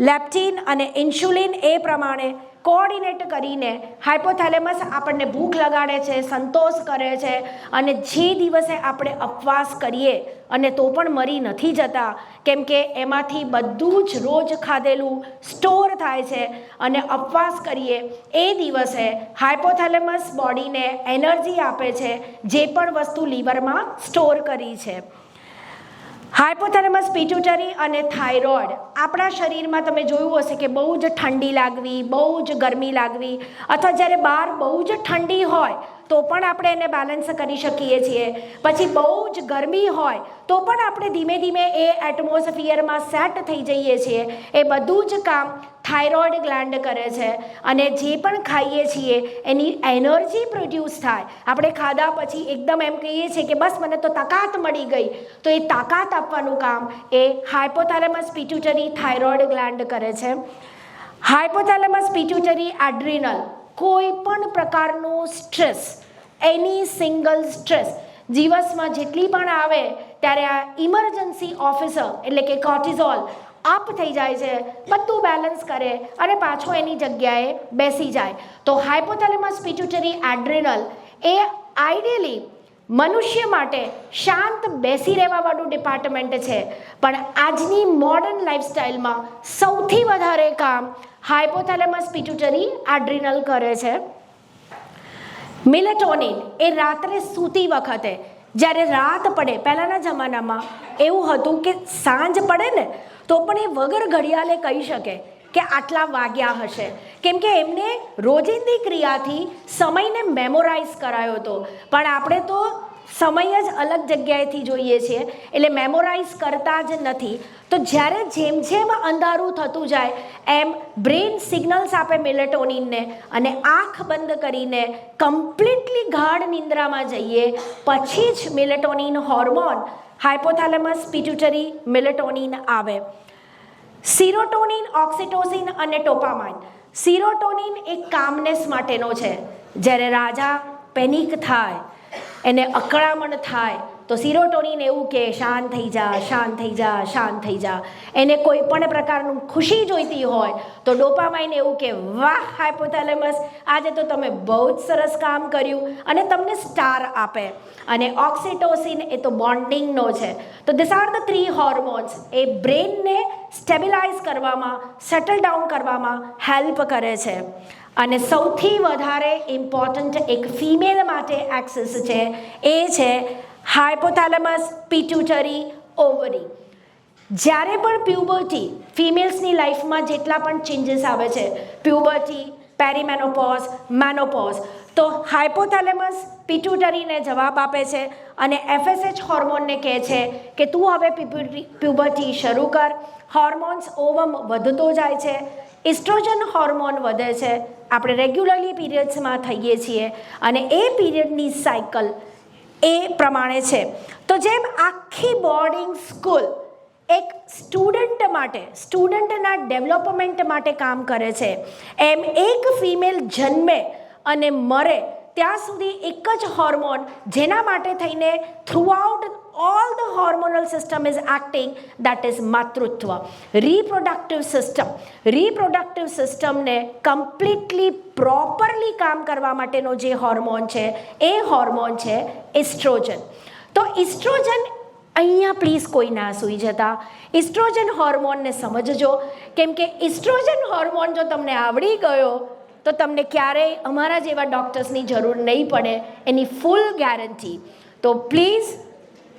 લેપ્ટિન અને ઇન્સ્યુલિન એ પ્રમાણે કોઓર્ડિનેટ કરીને હાઇપોથેલેમસ આપણને ભૂખ લગાડે છે, સંતોષ કરે છે અને જે દિવસે આપણે ઉપવાસ કરીએ અને તો પણ મરી નથી જતા, કેમ કે એમાંથી બધું જ રોજ ખાધેલું સ્ટોર થાય છે અને ઉપવાસ કરીએ એ દિવસે હાઇપોથેલેમસ બોડીને એનર્જી આપે છે જે પણ વસ્તુ લીવરમાં સ્ટોર કરી છે. હાઇપોથેલેમસ પિટ્યુટરી અને થાઇરોઇડ આપણા શરીરમાં તમે જોયું હશે કે બહુ જ ઠંડી લાગવી, બહુ જ ગરમી લાગવી, અથવા જ્યારે બહાર બહુ જ ઠંડી હોય તો પણ આપણે એને બેલેન્સ કરી શકીએ છીએ. પછી બહુ જ ગરમી હોય તો પણ આપણે ધીમે ધીમે એ એટમોસ્ફિયરમાં સેટ થઈ જઈએ છીએ. એ બધું જ કામ થાઇરોઇડ ગ્લેન્ડ કરે છે અને જે પણ ખાઈએ છીએ એની એનર્જી પ્રોડ્યુસ થાય. આપણે ખાધા પછી એકદમ એમ કહીએ છીએ કે બસ મને તો તાકાત મળી ગઈ, તો એ તાકાત આપવાનું કામ એ હાઇપોથેલેમસ પિટ્યુટરી થાઇરોઇડ ગ્લેન્ડ કરે છે. હાઇપોથેલેમસ પિટ્યુટરી એડ્રિનલ કોઈ પણ પ્રકારનું સ્ટ્રેસ, એની સિંગલ સ્ટ્રેસ દિવસમાં જેટલી પણ આવે ત્યારે આ ઇમરજન્સી ઓફિસર એટલે કે કોર્ટિઝોલ અપ થઈ જાય છે, બધું બેલેન્સ કરે અને પાછો એની જગ્યાએ બેસી જાય. તો હાઇપોથેલેમસ પિટ્યુટરી એડ્રિનલ એ આઈડિયલી મનુષ્ય માટે શાંત બેસી રહેવાવાળું ડિપાર્ટમેન્ટ છે, પણ આજની મોડર્ન લાઈફસ્ટાઈલમાં સૌથી વધારે કામ હાઇપોથેલેમસ પિટ્યુટરી એડ્રિનલ કરે છે. મેલેટોનિન એ રાત્રે સૂતી વખતે, જ્યારે રાત પડે, પહેલાંના જમાનામાં એવું હતું કે સાંજ પડે ને તો પણ એ વગર ઘડિયાળે કહી શકે કે આટલા વાગ્યા હશે, કેમ કે એમને રોજિંદી ક્રિયાથી સમયને મેમોરાઇઝ કરાયો હતો. પણ આપણે તો સમય જ અલગ જગ્યાએથી જોઈએ છીએ એટલે મેમોરાઇઝ કરતા જ નથી. તો જ્યારે જેમ જેમ અંધારું થતું જાય એમ બ્રેન સિગ્નલ્સ આપે મેલેટોનિનને અને આંખ બંધ કરીને કમ્પ્લીટલી ગાઢ નિંદ્રામાં જઈએ પછી જ મેલેટોનિન હોર્મોન હાઇપોથેલેમસ પિટ્યુટરી મેલેટોનિન આવે. સિરોટોનિન, ઓક્સિટોસિન અને ડોપામાઇન. સિરોટોનિન એક કામનેસ માટેનો છે. જ્યારે રાજા પેનિક થાય, એને અકળામણ થાય તો સિરોટોનિન એવું કે શાંત થઈ જા, શાંત થઈ જા, શાંત થઈ જા. એને કોઈ પણ પ્રકારનું ખુશી જોઈતી હોય તો ડોપામાઇન એવું કે વાહ હાઇપોથેલેમસ, આજે તો તમે બહુ જ સરસ કામ કર્યું અને તમને સ્ટાર આપે. અને ઓક્સિટોસિન એ તો બોન્ડિંગનો છે. તો ધીસ આર ધ 3 હોર્મોન્સ. એ બ્રેનને સ્ટેબિલાઇઝ કરવામાં, સેટલ ડાઉન કરવામાં હેલ્પ કરે છે. અને સૌથી વધારે ઇમ્પોર્ટન્ટ એક ફિમેલ માટે એક્સિસ છે એ છે હાઇપોથેલેમસ પિટ્યુટરી ઓવરી. જ્યારે પણ પ્યુબર્ટી, ફિમેલ્સની લાઈફમાં જેટલા પણ ચેન્જીસ આવે છે, પ્યુબર્ટી, પેરીમેનોપોઝ, મેનોપોઝ, તો હાઇપોથેલેમસ પિટ્યુટરીને જવાબ આપે છે અને FSH હોર્મોનને કહે છે કે તું હવે પ્યુબર્ટી શરૂ કર. હોર્મોન્સ ઓવમ વધતો જાય છે, ઇસ્ટ્રોજન હોર્મોન વધે છે, આપણે રેગ્યુલરલી પીરિયડ્સમાં થઈએ છીએ અને એ પીરિયડની સાયકલ એ પ્રમાણે છે. તો જેમ આખી બોર્ડિંગ સ્કૂલ એક સ્ટુડન્ટ માટે, સ્ટુડન્ટના ડેવલપમેન્ટ માટે કામ કરે છે, એમ એક ફિમેલ જન્મે અને મરે ત્યાં સુધી એક જ હોર્મોન જેના માટે થઈને throughout all the hormonal system is acting, that is માતૃત્વ. રિપ્રોડક્ટિવ સિસ્ટમને કમ્પ્લીટલી પ્રોપરલી કામ કરવા માટેનો જે હોર્મોન છે એ હોર્મોન છે ઇસ્ટ્રોજન. તો ઇસ્ટ્રોજન, અહીંયા પ્લીઝ કોઈ ના સૂઈ જતા, ઇસ્ટ્રોજન હોર્મોનને સમજજો, કેમ કે ઇસ્ટ્રોજન હોર્મોન જો તમને આવડી ગયો તો તમને ક્યારેય અમારા જેવા ડૉક્ટર્સની જરૂર નહીં પડે, એની ફૂલ ગેરંટી. તો પ્લીઝ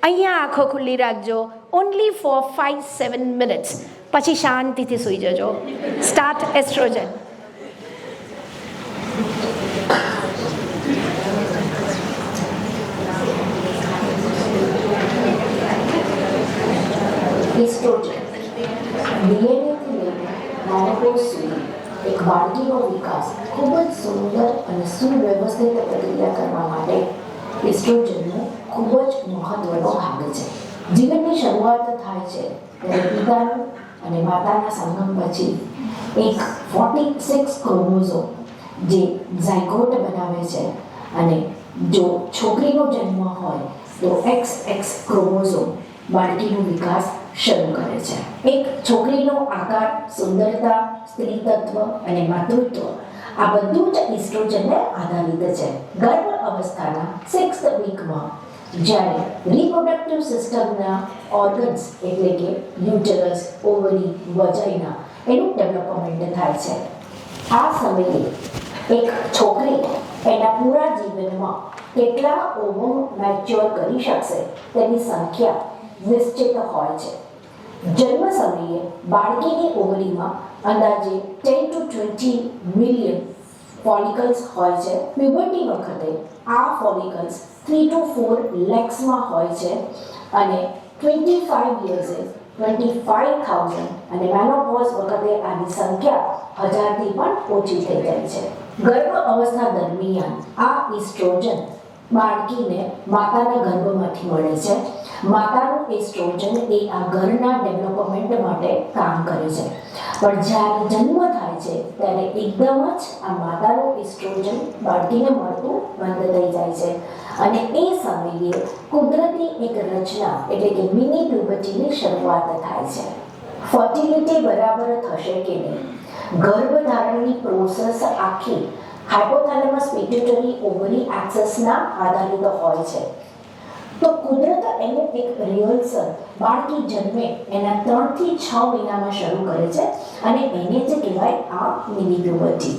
અહીંયા આંખો ખુલ્લી રાખજો, ઓનલી ફોર 5-7 મિનિટ્સ, પછી શાંતિથી સૂઈ જજો. Start oestrogen. એસ્ટ્રોજન ડીએનએથી લઈને મેનોપોઝ સુધી એક બાળકીનો વિકાસ ખૂબ જ સુંદર અને સુવ્યવસ્થિત પ્રક્રિયા કરવા માટે એસ્ટ્રોજનનો ખૂબ જ મહત્વનો ભાગ છે. જીવનની શરૂઆત થાય છે ત્યારે પિતાનું અને માતાના સંગમ પછી એક 46 ક્રોમોઝોમ જે ઝાયગોટ બનાવે છે, અને જો છોકરીનો જન્મ હોય તો XX ક્રોમોઝોમ બાળકીનો વિકાસ શરૂ કરે છે. એક છોકરીનો આકાર, સુંદરતા, સ્ત્રીતત્વ અને માતૃત્વ આ બધું જ ઇસ્ટ્રોજનને આધારિત છે. ગર્ભ અવસ્થાના 6th વીકમાં જ્યારે રિપ્રોડક્ટિવ સિસ્ટમના ઓર્ગન્સ એટલે કે યુટેરસ, ઓવરી, વજાઇના એનું ડેવલપમેન્ટ થાય છે. આ સમયે એક છોકરી એના પૂરા જીવનમાં કેટલા ઓવમ મેચ્યોર કરી શકશે તેની સંખ્યા નિશ્ચિત હોય છે. જન્મ સમયે બાળકીની ઓવરીમાં અંદાજે 10 to 20 મિલિયન ફોલિકલ્સ હોય છે. પ્યુબર્ટી વખતે આ ફોલિકલ્સ 3 to 4 લેક્સમાં હોય છે અને 25 યર્સે 25,000 અને મેનોપોઝ વખતે આની સંખ્યા 1000થી પણ ઓછી થઈ જાય છે. ગર્ભ અવસ્થા દરમિયાન આ ઇસ્ટ્રોજન બાળકીને માતાના ગર્ભમાંથી મળે છે. માતાનું એસ્ટ્રોજન એ આ ઘરના ડેવલપમેન્ટ માટે કામ કરે છે, પણ જ્યારે જન્મ થાય છે ત્યારે એકદમ જ આ માતાનું એસ્ટ્રોજન બાળકીને મળતું બંધ થઈ જાય છે અને એ સમયે કુદરતી એક રચના એટલે કે મિની પ્યુબર્ટીની શરૂઆત થાય છે. ફર્ટિલિટી બરાબર થશે કે નહીં, ગર્ભધારણની પ્રોસેસ આખી હાઇપોથેલેમસ પિટ્યુટરી ઓવરી એક્સેસના આધારિત હોય છે. તો કુદરત એનું એક રિહર્સલ બાળકી જન્મે એના 3 થી 6 મહિનામાં શરૂ કરે છે અને એને જ કહેવાય આ મિની પ્યુબર્ટી.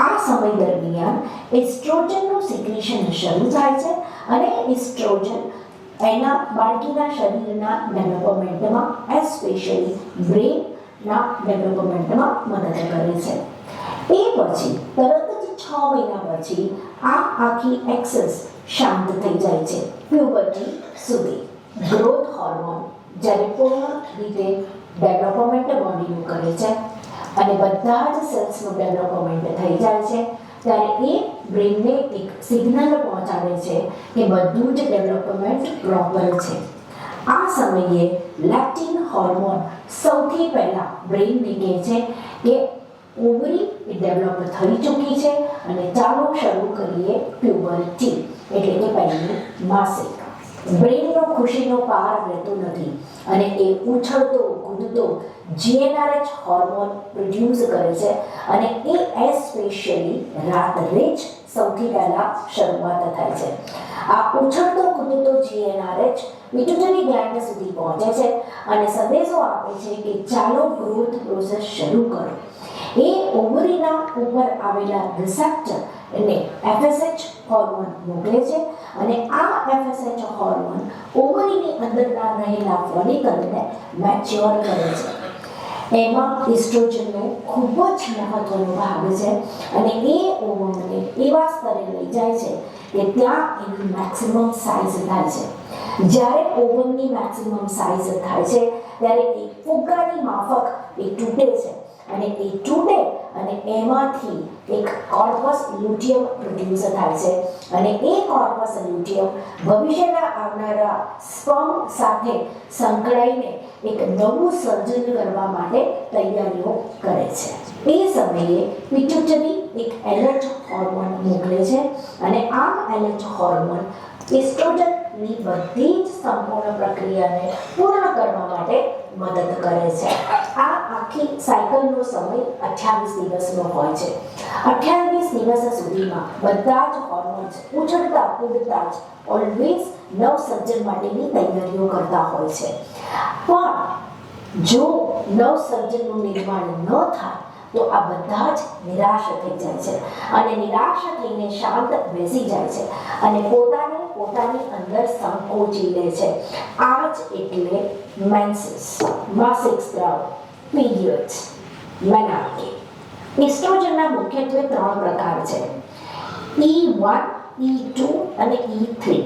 આ સમય દરમિયાન એસ્ટ્રોજનનું સિક્રેશન શરૂ થાય છે અને એસ્ટ્રોજન એના બાળકીના શરીરના ડેવલપમેન્ટમાં, એસ્પેશિયલી બ્રેનના ડેવલપમેન્ટમાં મદદ કરે છે. એ પછી તરત જ 6 મહિના પછી આ આખી એક્સેસ શાંત થઈ જાય છે. પ્યુબર્ટી સુધી ગ્રોથ હોર્મોન જ્યારે પૂર્ણ રીતે ડેવલપમેન્ટ બોડીનું કરે છે અને બધા જ સેલ્સનું ડેવલપમેન્ટ થઈ જાય છે, ત્યારે એ બ્રેનને એક સિગ્નલ પહોંચાડે છે કે બધું જ ડેવલપમેન્ટ પ્રોપર છે. આ સમયે લેક્ટિન હોર્મોન સૌથી પહેલાં બ્રેનને કહે છે કે ઓવરી ડેવલપ થઈ ચૂકી છે અને ચાલો શરૂ કરીએ પ્યુબર્ટી એટલે કે પહેલી માસિક. બ્રેનનો ખુશીનો પાર રહેતો નથી અને એ ઉછળતો કૂદતો GnRH હોર્મોન પ્રોડ્યુસ કરે છે અને એ એસ્પેશિયલી રાત્રે જ સૌથી પહેલા શરૂઆત થાય છે. આ ઉછળતો કૂદતો GnRH પિટ્યુટરી ગ્લેન્ડ સુધી પહોંચે છે અને સંદેશો આપે છે કે ચાલો ગ્રોથ પ્રોસેસ શરૂ કરો. એ ઓવરીના ઉપર આવેલા રિસેપ્ટર એને FSH હોર્મોન મોકલે છે અને આ FSH હોર્મોન ઓવરીની અંદરના રહેલા ફોલિકલને મેચ્યોર કરે છે. એમાં એસ્ટ્રોજનનો ખૂબ જ મહત્વનો ભાગ છે અને એ ઓવમને એવા સ્તરે લઈ જાય છે કે ત્યાં એની મેક્સિમમ સાઇઝ થાય છે. જ્યારે ઓવનની મેક્સિમમ સાઇઝ થાય છે ત્યારે એ ફુગ્ગાની માફક એ તૂટે છે અને એ તૂટે અને એમાંથી એક કોર્પસ લ્યુટિયમ પ્રોડ્યુસ થાય છે અને એ કોર્પસ લ્યુટિયમ ભવિષ્યના આવનારા સ્પર્મ સાથે સંકળાઈને એક નવું સર્જન કરવા માટે તૈયારીઓ કરે છે. એ સમયે પિટ્યુટરી એક એલર્ટ હોર્મોન મોકલે છે અને આ એલર્ટ હોર્મોન એસ્ટ્રોજનની બધી જ સંપૂર્ણ પ્રક્રિયાને પૂર્ણ કરવા માટે મદદ કરે છે. આ આખી સાયકલનો સમય 28 દિવસનો હોય છે. 28 દિવસ સુધીમાં બધા જ હોર્મોન્સ ઉછળતા કૂદતા જ ઓલવેઝ નવસર્જન માટેની તૈયારીઓ કરતા હોય છે. પણ જો નવસર્જનનું નિર્માણ ન થાય તો આ બધા જ નિરાશ થઈ જાય છે અને નિરાશ થઈને શાંત બેસી જાય છે અને પોતાની અંદર સંકોચી લે છે. આ જ એટલે મેન્સીસ, માસિક સ્ત્રાવ, પીરિયડ્સ, મેનાર્કી. એસ્ટ્રોજનના મુખ્યત્વે 3 પ્રકાર છે: E1, E2 અને E3.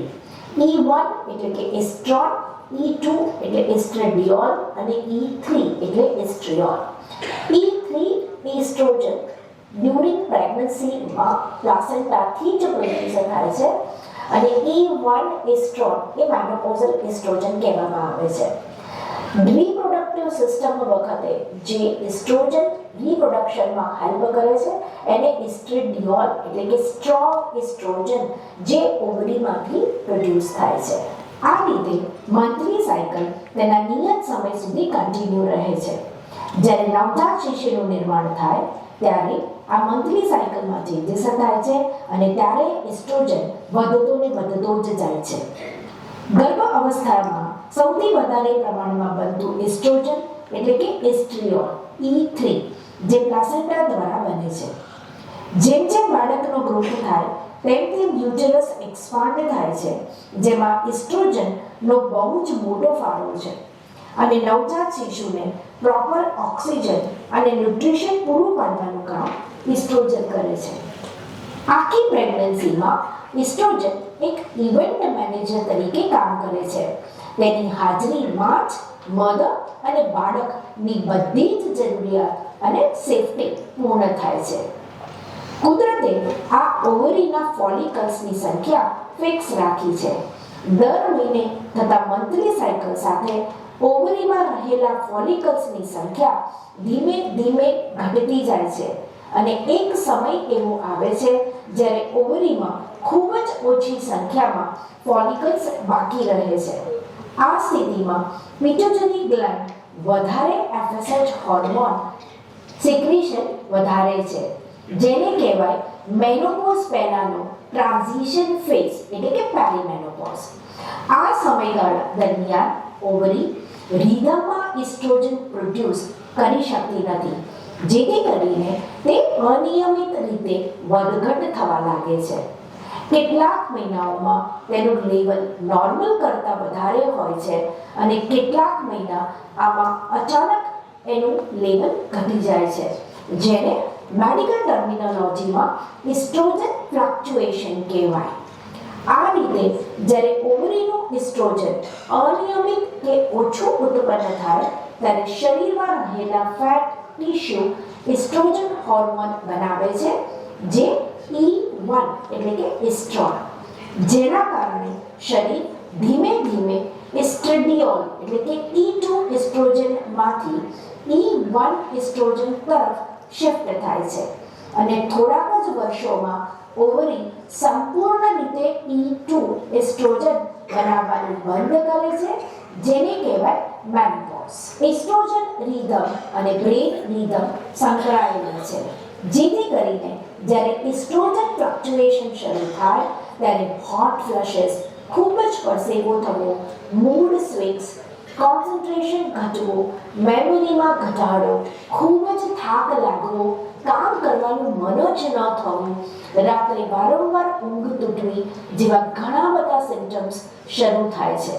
E1 એટલે કે એસ્ટ્રોન, E2 એટલે એસ્ટ્રેડિયોલ અને E3 એટલે એસ્ટ્રિયોલ. E3 એસ્ટ્રોજન ડ્યુરિંગ પ્રેગ્નન્સીમાં પ્લાસેન્ટાથી જ પ્રોડ્યુસ થાય છે અને E1 એસ્ટ્રોન એ મેનોપોઝલ એસ્ટ્રોજન કહેવામાં આવે છે. રિપ્રોડક્ટિવ સિસ્ટમ વખતે જે એસ્ટ્રોજન રિપ્રોડક્શનમાં હેલ્પ કરે છે એને એસ્ટ્રેડિયોલ એટલે કે સ્ટ્રોંગ એસ્ટ્રોજન જે ઓવરીમાંથી પ્રોડ્યુસ થાય છે. આ રીતે મંથલી સાયકલ તેના નિયત સમય સુધી કન્ટિન્યુ રહે છે. જ્યારે નવજાત શિશુનું નિર્માણ થાય ત્યારે આ મંથલી સાયકલમાં ચેન્જીસ થાય છે અને ત્યારે એસ્ટ્રોજન વધતો જ જાય છે. ગર્ભ અવસ્થામાં સૌથી વધારે પ્રમાણમાં બનતું એસ્ટ્રોજન એટલે કે એસ્ટ્રિયોલ E3 જે પ્લાસેન્ટા દ્વારા બને છે. જેમ જેમ બાળકનો ગ્રોથ થાય તેમ યુટેરસ એક્સપાન્ડ થાય છે જેમાં એસ્ટ્રોજનનો બહુ જ મોટો ફાળો છે અને નવજાત શિશુને પ્રોપર ઓક્સિજન અને ન્યુટ્રિશન પૂરું પાડવાનું કામ એસ્ટ્રોજન કરે છે. આખી પ્રેગ્નન્સીમાં એસ્ટ્રોજન એક ઇવેન્ટ મેનેજર તરીકે કામ કરે છે. તેની હાજરીમાં જ મધર અને બાળકની બધી જ જરૂરિયાત અને સેફટી પૂર્ણ થાય છે. કુદરતે આ ઓવરીના ફોલિકલ્સની સંખ્યા ફિક્સ રાખી છે. દર મહિને થતા મંથલી સાયકલ સાથે ઓવરીમાં રહેલા ફોલિકલ્સની સંખ્યા ધીમે ધીમે ઘટતી જાય છે અને એક સમય એવો આવે છે જ્યારે ઓવરીમાં ખૂબ જ ઓછી સંખ્યામાં ફોલિકલ્સ બાકી રહે છે. આ સ્થિતિમાં પિટ્યુટરી ગ્લેન્ડ વધારે FSH હોર્મોન સિક્રેશન વધારે છે જેને કહેવાય મેનોપોઝ પહેલાનો ટ્રાન્ઝિશન ફેઝ એટલે કે પેરીમેનોપોઝ. આ સમયગાળા દરમિયાન ઓવરી રિધમમાં એસ્ટ્રોજન પ્રોડ્યુસ કરી શકતી નથી જેથી કરીને તે અનિયમિત રીતે વધઘટ થવા લાગે છે. કેટલાક મહિનાઓમાં તેનું લેવલ નોર્મલ કરતાં વધારે હોય છે અને કેટલાક મહિના આમાં અચાનક એનું લેવલ ઘટી જાય છે જેને મેડિકલ ટર્મિનોલોજીમાં એસ્ટ્રોજન ફ્લક્ચ્યુએશન કહેવાય. આ રીતે જ્યારે ઓવરીનું એસ્ટ્રોજન અનિયમિત કે ઓછું ઉત્પન્ન થાય ત્યારે શરીરમાં રહેલા ફેટ ટિશ્યુ એસ્ટ્રોજન હોર્મોન બનાવે છે જે E1 એટલે કે એસ્ટ્રોન, જેના કારણે શરીર ધીમે ધીમે એસ્ટ્રેડિયોલ એટલે કે E2 એસ્ટ્રોજનમાંથી E1 એસ્ટ્રોજન તરફ શિફ્ટ થાય છે અને થોડાક જ વર્ષોમાં ઓવરી સંપૂર્ણ રીતે E2 એસ્ટ્રોજન બનાવવાનું બંધ કરે છે જેને કહેવાય મેનોપોઝ. એસ્ટ્રોજન રિધમ અને બ્રેન રિધમ સંકળાયેલા છે જેથી કરીને જ્યારે એસ્ટ્રોજન ફ્લક્ચ્યુએશન શરૂ થાય ત્યારે હોટ ફ્લશેસ, ખૂબ જ પરસેવો થવો, મૂડ સ્વિંગ્સ, કોન્સન્ટ્રેશન ઘટવું, મેમરીમાં ઘટાડો, ખૂબ જ થાક લાગવો, કામ કરવાનું મન જ ન થવું, રાત્રે વારંવાર ઊંઘ તૂટવી જેવા ઘણા બધા સિમ્પટમ્સ શરૂ થાય છે.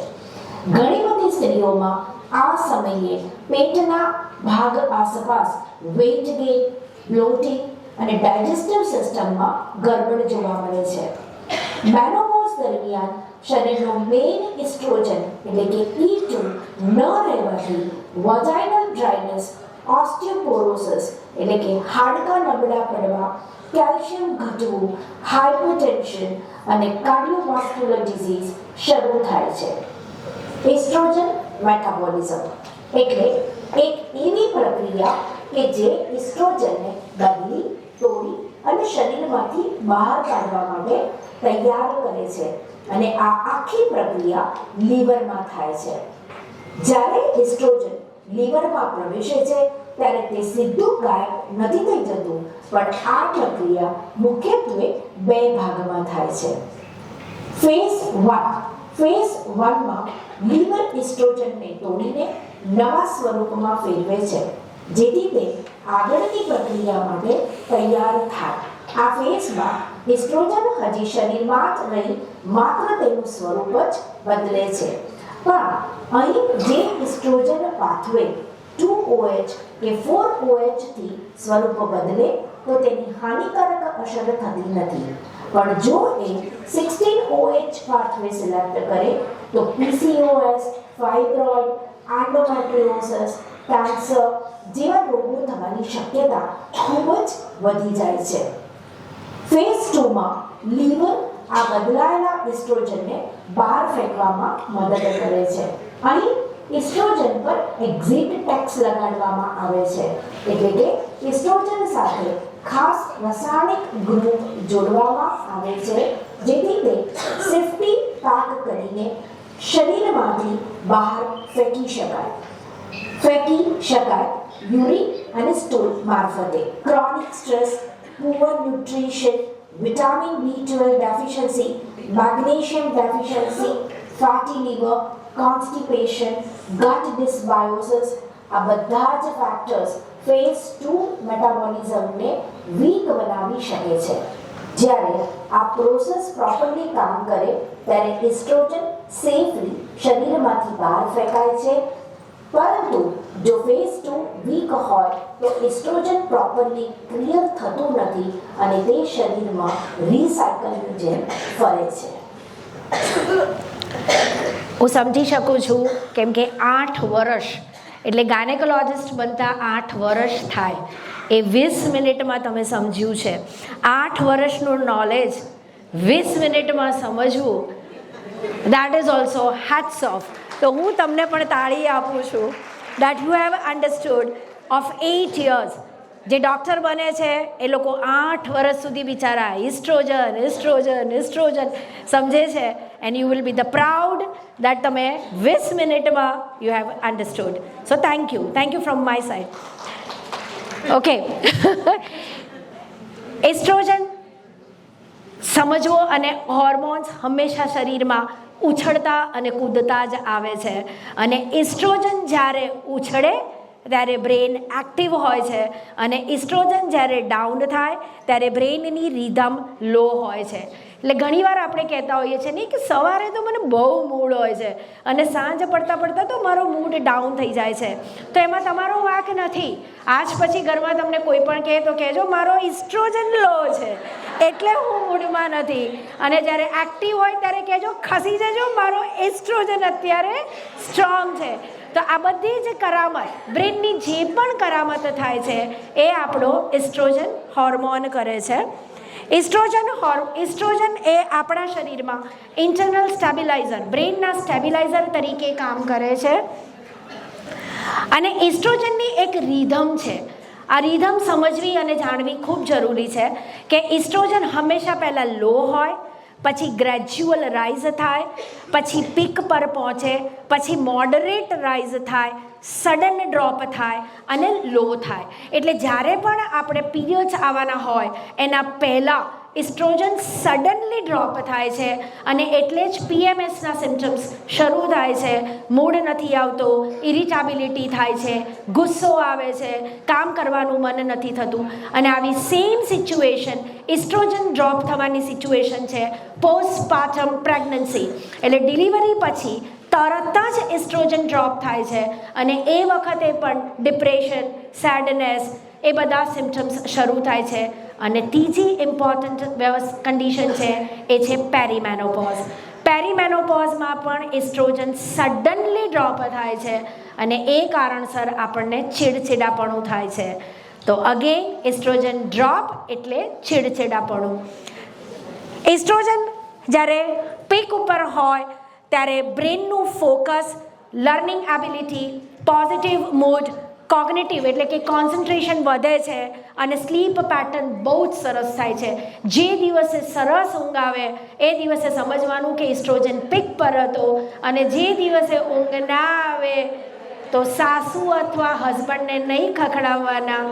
ઘણી બધી સ્ત્રીઓમાં આ સમયે પેટના ભાગ આસપાસ વેઇટ ગેઇન, બ્લોટિંગ અને ડાયજેસ્ટિવ સિસ્ટમમાં ગડબડ જોવા મળે છે. મેનોપોઝ દરમિયાન શરીરનો મેઇન ઇસ્ટ્રોજન એટલે કે E2 ન રહેવાથી વજાઇનલ ડ્રાયનેસ, ઓસ્ટિયોપોરોસિસ એટલે કે હાડકાં નબળા પડવા, કેલ્શિયમ ઘટવું, હાઇપરટેન્શન અને કાર્ડિયોવાસ્ક્યુલર ડિઝીઝ શરૂ થાય છે. એસ્ટ્રોજન મેટાબોલિઝમ એટલે એક એવી પ્રક્રિયા કે જે એસ્ટ્રોજનને બદલી, તોડી અને શરીરમાંથી બહાર કાઢવા માટે તૈયાર કરે છે અને આ આખી પ્રક્રિયા લીવરમાં થાય છે. જ્યારે એસ્ટ્રોજન લીવરમાં પ્રવેશે છે ત્યારે તે સીધું ગાયબ નથી થઈ જતું, પણ આ પ્રક્રિયા મુખ્યત્વે 2 ભાગમાં થાય છે. ફેઝ 1માં લીવર એસ્ટ્રોજનને તોડીને નવા સ્વરૂપમાં ફેરવે છે જેથી તે આગળની પ્રક્રિયા માટે તૈયાર થાય. આ ફેઝમાં એસ્ટ્રોજન હજી શરીરમાં જ રહી માત્ર તેનું સ્વરૂપ જ બદલે છે. પણ અહીં જે એસ્ટ્રોજન પાથવે 2OH કે 4OH થી સ્વરૂપ બદલે તો તેની હાનિકારક અસર થતી નથી. પણ જો એ 16OH પાથવે સિલેક્ટ કરે તો PCOS, ફાઇબ્રોઇડ, એન્ડોમેટ્રિયોસિસ, કેન્સર જેવા રોગો થવાની શક્યતા ખૂબ જ વધી જાય છે. ફેઝ 2માં લીવર આ બદલાયેલા એસ્ટ્રોજનને બહાર ફેંકવામાં મદદ કરે છે. અહીં એસ્ટ્રોજન પર એક્ઝિટ ટેક્સ લગાડવામાં આવે છે એટલે કે એસ્ટ્રોજન સાથે ખાસ રાસાયણિક ગ્રુપ જોડવામાં આવે છે જેથી તે સેફ્ટી પેક કરીને શરીરમાંથી બહાર ફેંકી શકાય યુરિન અને સ્ટૂલ મારફતે. Chronic stress, poor nutrition, vitamin B12 deficiency, magnesium deficiency, fatty liver, constipation, gut dysbiosis આ બધા જ ફેક્ટર્સ ફેઝ 2 મેટાબોલિઝમને વીક બનાવી શકે છે. જ્યારે આ પ્રોસેસ પ્રોપરલી કામ કરે ત્યારે એસ્ટ્રોજન સેફલી શરીરમાંથી બહાર ફેંકાય છે. પરંતુ જો ફેઝ 2 વીક હોય તો એસ્ટ્રોજન પ્રોપરલી ક્લિયર થતું નથી અને તે શરીરમાં રિસાયકલની જેમ ફરે છે. હું સમજી શકું છું કેમ કે 8 વર્ષ એટલે ગાયનેકોલોજિસ્ટ બનતા 8 વર્ષ થાય એ 20 મિનિટમાં તમે સમજ્યું છે. 8 વર્ષનું નોલેજ 20 મિનિટમાં સમજવું, that is also hats of. તો હું તમને પણ તાળી આપું છું that you have understood of 8 years. જે ડૉક્ટર બને છે એ લોકો 8 વર્ષ સુધી બિચારા એસ્ટ્રોજન સમજે છે and you will be the proud that તમે 20 મિનિટમાં you have understood. So thank you from my side. Okay, oestrogen સમજવો અને હોર્મોન્સ હંમેશા શરીરમાં ઉછળતા અને કૂદતા જ આવે છે અને એસ્ટ્રોજન જ્યારે ઉછળે ત્યારે બ્રેન એક્ટિવ હોય છે અને એસ્ટ્રોજન જ્યારે ડાઉન થાય ત્યારે બ્રેનની રિધમ લો હોય છે. એટલે ઘણીવાર આપણે કહેતા હોઈએ છીએ નહીં કે સવારે તો મને બહુ મૂડ હોય છે અને સાંજ પડતા તો મારો મૂડ ડાઉન થઈ જાય છે. તો એમાં તમારો વાંક નથી. આજ પછી ઘરમાં તમને કોઈ પણ કહે તો કહેજો મારો એસ્ટ્રોજન લો છે એટલે હું મૂડમાં નથી. અને જ્યારે એક્ટિવ હોય ત્યારે કહેજો ખસી જજો મારો એસ્ટ્રોજન અત્યારે સ્ટ્રોંગ છે. તો આ બધી જ કરામત, બ્રેનની જે પણ કરામત થાય છે એ આપણો એસ્ટ્રોજન હોર્મોન કરે છે. એસ્ટ્રોજન એ આપણા શરીરમાં ઇન્ટરનલ સ્ટેબિલાઇઝર, બ્રેનના સ્ટેબિલાઇઝર તરીકે કામ કરે છે. અને એસ્ટ્રોજનની એક રિધમ છે. આ રિધમ સમજવી અને જાણવી ખૂબ જરૂરી છે કે એસ્ટ્રોજન હંમેશા પહેલાં લો હોય, પછી ગ્રેજ્યુઅલ રાઇઝ થાય, પછી પીક પર પહોંચે, પછી મોડરેટ રાઇઝ થાય, સડન ડ્રોપ થાય અને લો થાય. એટલે જ્યારે પણ આપણે પીરિયડ્સ આવવાના હોય એના પહેલાં એસ્ટ્રોજન સડનલી ડ્રોપ થાય છે અને એટલે જ PMSના સિમ્ટમ્સ શરૂ થાય છે. મૂડ નથી આવતો, ઇરિટેબિલિટી થાય છે, ગુસ્સો આવે છે, કામ કરવાનું મન નથી થતું. અને આવી સેમ સિચ્યુએશન એસ્ટ્રોજન ડ્રોપ થવાની સિચ્યુએશન છે પોસ્ટપાર્ટમ પ્રેગ્નન્સી. એટલે ડિલિવરી પછી તરત જ એસ્ટ્રોજન ડ્રોપ થાય છે અને એ વખતે પણ ડિપ્રેશન, સેડનેસ એ બધા સિમ્ટમ્સ શરૂ થાય છે. અને ત્રીજી ઇમ્પોર્ટન્ટ કન્ડિશન છે એ છે પેરીમેનોપોઝ. પેરીમેનોપોઝમાં પણ એસ્ટ્રોજન સડનલી ડ્રોપ થાય છે અને એ કારણસર આપણને ચીડચીડાપણું થાય છે. તો અગેન એસ્ટ્રોજન ડ્રોપ એટલે ચીડચીડાપણું. એસ્ટ્રોજન જ્યારે પીક ઉપર હોય ત્યારે બ્રેનનું focus, learning ability, positive mood, cognitive એટલે કે કોન્સન્ટ્રેશન વધે છે અને સ્લીપ પેટર્ન બહુ જ સરસ થાય છે. જે દિવસે સરસ ઊંઘ આવે એ દિવસે સમજવાનું કે એસ્ટ્રોજન પીક પર હતો, અને જે દિવસે ઊંઘ ના આવે તો સાસુ અથવા હસબન્ડને નહીં ખખડાવવાના,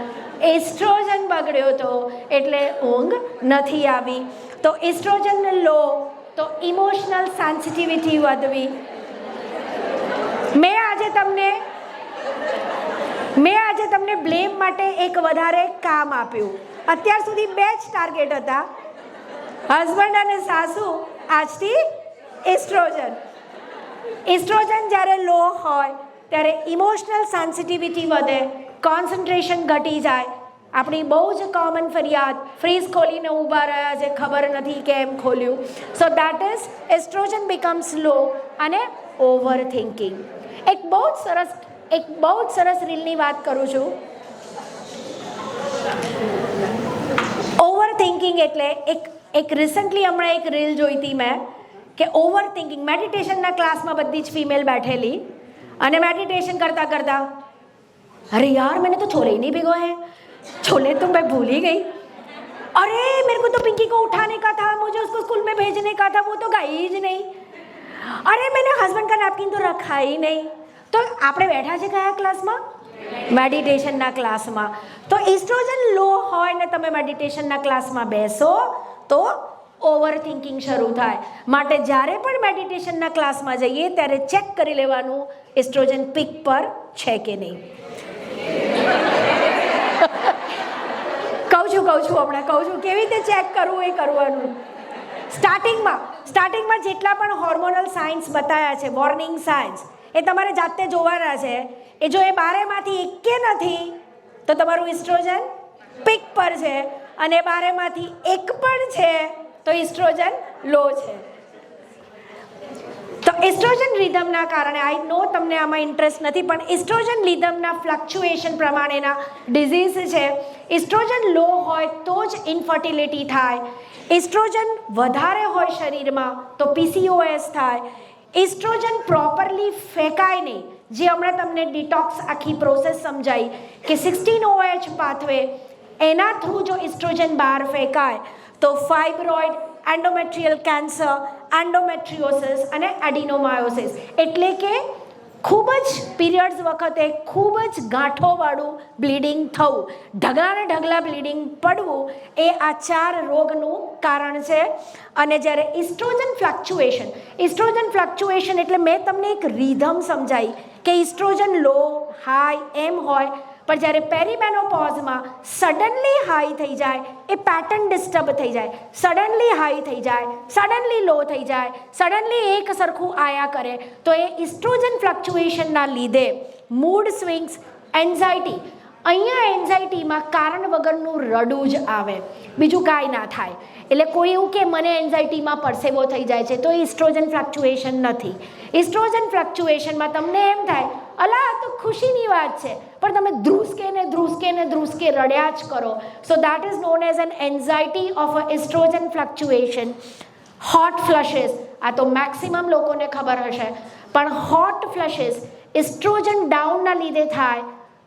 એસ્ટ્રોજન બગડ્યો હતો એટલે ઊંઘ નથી આવી. તો એસ્ટ્રોજન લો તો ઇમોશનલ સેન્સિટિવિટી વધવી. મેં આજે તમને બ્લેમ માટે એક વધારે કામ આપ્યું. અત્યાર સુધી 2 જ ટાર્ગેટ હતા, હસબન્ડ અને સાસુ, આજથી એસ્ટ્રોજન. એસ્ટ્રોજન જ્યારે લો હોય ત્યારે ઇમોશનલ સેન્સિટિવિટી વધે, કોન્સન્ટ્રેશન ઘટી જાય. આપણી બહુ જ કોમન ફરિયાદ, ફ્રીઝ ખોલીને ઊભા રહ્યા છે, ખબર નથી કેમ ખોલ્યું. So that is oestrogen becomes low અને ઓવર થિંકિંગ. એક બહુ જ સરસ રીલની વાત કરું છું. ઓવર થિંકિંગ એટલે એક રિસન્ટલી હમણાં એક રીલ જોઈ હતી મેં કે ઓવર થિંકિંગ, મેડિટેશનના ક્લાસમાં બધી જ ફિમેલ બેઠેલી અને મેडिटेशन करता करता, अरे यार मैंने तो छोले ही नहीं भिगोए हैं, छोले तो मैं भूल ही गई, अरे मेरे को तो पिंकी को उठाने का था, मुझे उसको स्कूल में भेजने का था, वो तो गई ही नहीं, अरे मैंने हस्बैंड का नैपकिन तो रखा ही नहीं. तो આપણે બેઠા છે કયા ક્લાસમાં? મેડિટેશનના ક્લાસમાં. તો એસ્ટ્રોજન લો હોય ને તમે મેડિટેશનના ક્લાસમાં બેસો તો ઓવર થિંકિંગ શરૂ થાય. માટે જ્યારે પણ મેડિટેશનના ક્લાસમાં જઈએ ત્યારે ચેક કરી લેવાનું એસ્ટ્રોજન પીક પર છે કે નહીં. કહું છું કેવી રીતે ચેક કરવું એ કરવાનું. સ્ટાર્ટિંગમાં જેટલા પણ હોર્મોનલ સાઇન્સ બતાવ્યા છે, વોર્નિંગ સાઇન્સ, એ તમારે જાતે જોવાના છે. એ જો એ 12માંથી એકે નથી તો તમારું એસ્ટ્રોજન પીક પર છે, અને 12માંથી એક પણ છે તો એસ્ટ્રોજન લો છે. તો એસ્ટ્રોજન રિધમના કારણે, આઈ નો તમને આમાં ઇન્ટરેસ્ટ નથી, પણ એસ્ટ્રોજન રિધમના ફ્લક્ચ્યુએશન પ્રમાણેના ડિઝીઝ છે. એસ્ટ્રોજન લો હોય તો જ ઇન્ફર્ટિલિટી થાય. એસ્ટ્રોજન વધારે હોય શરીરમાં તો PCOS થાય. એસ્ટ્રોજન પ્રોપરલી ફેંકાય નહીં, જે હમણાં તમને ડિટોક્સ આખી પ્રોસેસ સમજાઈ કે 16OH પાથવે, એના થ્રુ જો એસ્ટ્રોજન બહાર ફેંકાય તો ફાઇબ્રોઇડ, એન્ડોમેટ્રિયલ કેન્સર, એન્ડોમેટ્રિયોસિસ અને એડિનોમાયોસિસ એટલે કે ખૂબ જ પીરિયડ્સ વખતે ખૂબ જ ગાંઠોવાળું બ્લીડિંગ થવું, ઢગલાને ઢગલા બ્લીડિંગ પડવું, એ આ 4 રોગનું કારણ છે. અને જ્યારે એસ્ટ્રોજન ફ્લક્ચ્યુએશન એટલે મેં તમને એક રિધમ સમજાવી કે એસ્ટ્રોજન લો, હાઈ એમ હોય, પણ જ્યારે પેરીમેનોપોઝમાં સડનલી હાઈ થઈ જાય, એ પેટર્ન ડિસ્ટર્બ થઈ જાય, સડનલી હાઈ થઈ જાય, સડનલી લો થઈ જાય, સડનલી એક સરખું આયા કરે, તો એ એસ્ટ્રોજન ફ્લક્ચ્યુએશનના લીધે મૂડ સ્વિંગ્સ, એન્ઝાયટી, અહીંયા એન્ઝાયટીમાં કારણ વગરનું રડું જ આવે, બીજું કાંઈ ના થાય. એટલે કોઈ એવું કે મને એન્ઝાયટીમાં પરસેવો થઈ જાય છે તો એસ્ટ્રોજન ફ્લક્ચ્યુએશન નથી. એસ્ટ્રોજન ફ્લક્ચ્યુએશનમાં તમને એમ થાય અલા આ તો ખુશીની વાત છે, પણ તમે ધ્રુસકે રડ્યા જ કરો. So that is known as an anxiety of a oestrogen fluctuation. Hot flushes, આ તો મેક્સિમમ લોકોને ખબર હશે, પણ હોટ ફ્લશેસ એસ્ટ્રોજન ડાઉનના લીધે થાય.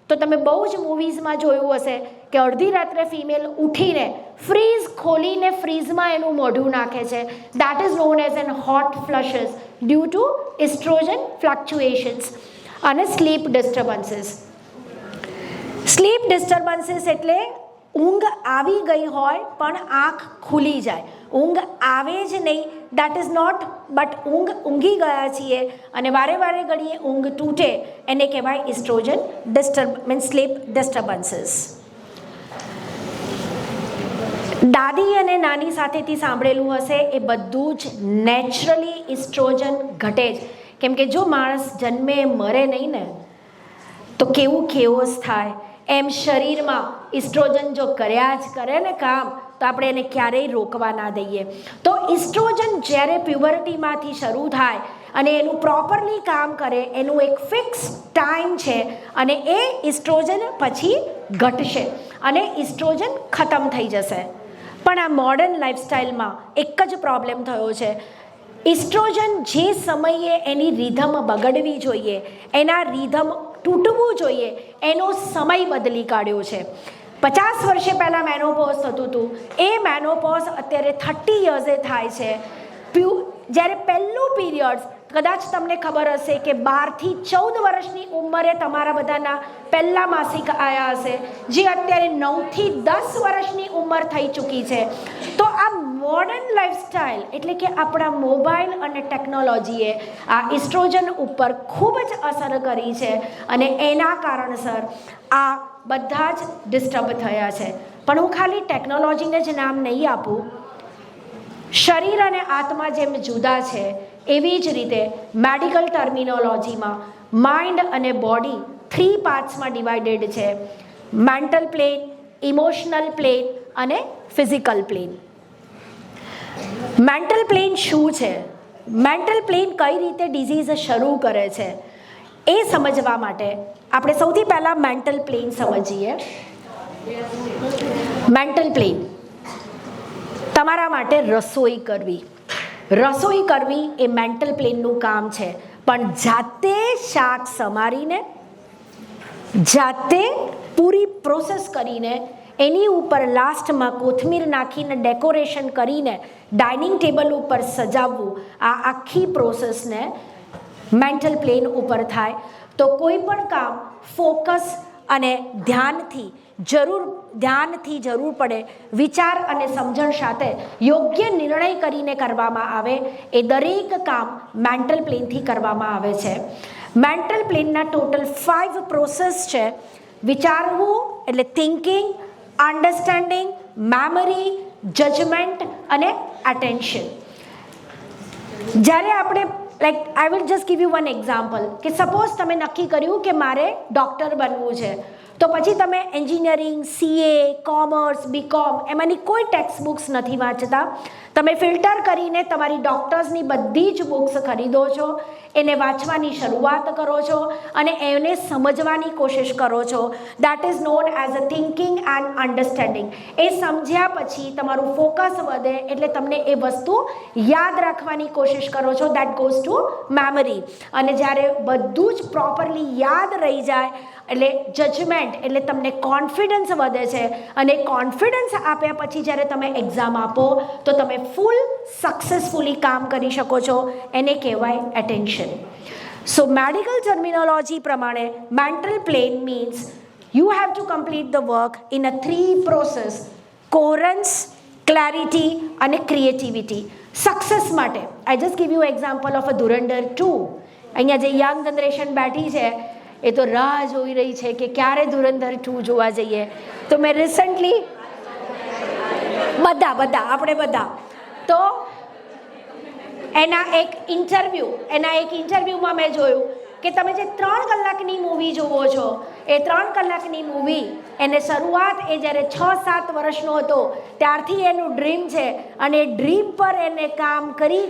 તો તમે બહુ જ મૂવીઝમાં જોયું હશે કે અડધી રાત્રે ફિમેલ ઉઠીને ફ્રીઝ ખોલીને ફ્રીઝમાં એનું મોઢું નાખે છે. That is known as an hot flushes due to oestrogen fluctuations. અને સ્લીપ ડિસ્ટર્બન્સીસ એટલે ઊંઘ આવી ગઈ હોય પણ આંખ ખુલી જાય, ઊંઘ આવે જ નહીં, દેટ ઇઝ નોટ, બટ ઊંઘી ગયા છીએ અને વારે ઘડીએ ઊંઘ તૂટે, એને કહેવાય એસ્ટ્રોજન સ્લીપ ડિસ્ટર્બન્સીસ. દાદી અને નાની સાથેથી સાંભળેલું હશે એ બધું જ નેચરલી એસ્ટ્રોજન ઘટે જ, કેમ કે જો માણસ જન્મે મરે નહીં ને તો કેવું કેઓસ થાય. એમ શરીરમાં ઇસ્ટ્રોજન જો કર્યા જ કરે ને કામ, તો આપણે એને ક્યારેય રોકવા ના દઈએ. તો ઇસ્ટ્રોજન જ્યારે પ્યુબર્ટીમાંથી શરૂ થાય અને એનું પ્રોપરલી કામ કરે, એનું એક ફિક્સ ટાઈમ છે અને એ ઇસ્ટ્રોજન પછી ઘટશે અને ઇસ્ટ્રોજન ખતમ થઈ જશે. પણ આ મોડર્ન લાઈફસ્ટાઈલમાં એક જ પ્રોબ્લેમ થયો છે. ઇસ્ટ્રોજન જે સમયે એની રીધમ બગડવી જોઈએ, એના રીધમ તૂટવું જોઈએ, એનો સમય બદલી કાઢ્યો છે. 50 વર્ષે પહેલાં મેનોપોઝ થતું હતું, એ મેનોપોઝ અત્યારે 30 યર્સે થાય છે. જ્યારે પહેલું પીરિયડ્સ કદાચ તમને ખબર હશે કે 12 થી 14 વર્ષની ઉંમરે તમારા બધાના પહેલા માસિક આવ્યા હશે, જે અત્યારે 9 થી 10 વર્ષની ઉંમર થઈ ચૂકી છે. તો આ મોડર્ન લાઈફસ્ટાઈલ એટલે કે આપણા મોબાઈલ અને ટેકનોલોજીએ આ ઇસ્ટ્રોજન ઉપર ખૂબ જ અસર કરી છે અને એના કારણસર આ બધા જ ડિસ્ટર્બ થયા છે. પણ હું ખાલી ટેકનોલોજીને જ નામ નહીં આપું. શરીર અને આત્મા જેમ જુદા છે, એવી જ રીતે મેડિકલ ટર્મિનોલોજીમાં માઇન્ડ અને બોડી 3 પાર્ટ્સમાં ડિવાઇડેડ છે: મેન્ટલ પ્લેન, ઇમોશનલ પ્લેન અને ફિઝિકલ પ્લેન. મેન્ટલ પ્લેન શું છે, મેન્ટલ પ્લેન કઈ રીતે ડિઝીઝ શરૂ કરે છે, એ સમજવા માટે આપણે સૌથી પહેલાં મેન્ટલ પ્લેન સમજીએ. મેન્ટલ પ્લેન તમારા માટે રસોઈ કરવી એ મેન્ટલ પ્લેનનું કામ છે. પણ જાતે શાક સમારીને, જાતે પૂરી પ્રોસેસ કરીને, એની ઉપર લાસ્ટમાં કોથમીર નાખીને ડેકોરેશન કરીને ડાઇનિંગ ટેબલ ઉપર સજાવવું, આ આખી પ્રોસેસને મેન્ટલ પ્લેન ઉપર થાય. તો કોઈ પણ કામ ફોકસ અને ધ્યાનથી જરૂર પડે, વિચાર અને સમજણ સાથે યોગ્ય નિર્ણય કરીને કરવામાં આવે, એ દરેક કામ મેન્ટલ પ્લેનથી કરવામાં આવે છે. મેન્ટલ પ્લેનના ટોટલ 5 પ્રોસેસ છે: વિચારવું એટલે થિંકિંગ, અન્ડરસ્ટેન્ડિંગ, મેમરી, જજમેન્ટ અને એટેન્શન. જ્યારે આપણે I will just give you one example કે સપોઝ તમે નક્કી કર્યું કે મારે ડૉક્ટર બનવું છે, તો પછી તમે એન્જિનિયરિંગ, CA, કોમર્સ, BCom એમાંની કોઈ ટેક્સ્ટ બુક્સ નથી વાંચતા. તમે ફિલ્ટર કરીને તમારી ડૉક્ટર્સની બધી જ બુક્સ ખરીદો છો, એને વાંચવાની શરૂઆત કરો છો અને એને સમજવાની કોશિશ કરો છો. That is known as a thinking and understanding. એ સમજ્યા પછી તમારું ફોકસ વધે એટલે તમને એ વસ્તુ યાદ રાખવાની કોશિશ કરો છો. That goes to memory. અને જ્યારે બધું જ પ્રોપરલી યાદ રહી જાય એટલે જજમેન્ટ, એટલે તમને કોન્ફિડન્સ વધે છે અને કોન્ફિડન્સ આપ્યા પછી જ્યારે તમે એક્ઝામ આપો તો તમે ફૂલ સક્સેસફુલી કામ કરી શકો છો. એને કહેવાય એટેન્શન. સો મેડિકલ ટર્મિનોલોજી પ્રમાણે mental plane means you have to complete the work in a 3 process: coherence, clarity અને ક્રિએટિવિટી. સક્સેસ માટે I just give you example of a Dhurandhar 2. અહીંયા જે યંગ જનરેશન બેઠી છે એ તો રાહ જોઈ રહી છે કે ક્યારે ધુરંધર 2 જોવા જઈએ. તો મેં રિસન્ટલી આપણે બધા તો એના એક ઇન્ટરવ્યૂમાં મેં જોયું કે તમે જે 3 કલાકની મૂવી જુઓ છો, એ 3 કલાકની મૂવી એને શરૂઆત એ જ્યારે 6-7 વર્ષનો હતો ત્યારથી એનું ડ્રીમ છે અને એ ડ્રીમ પર એને કામ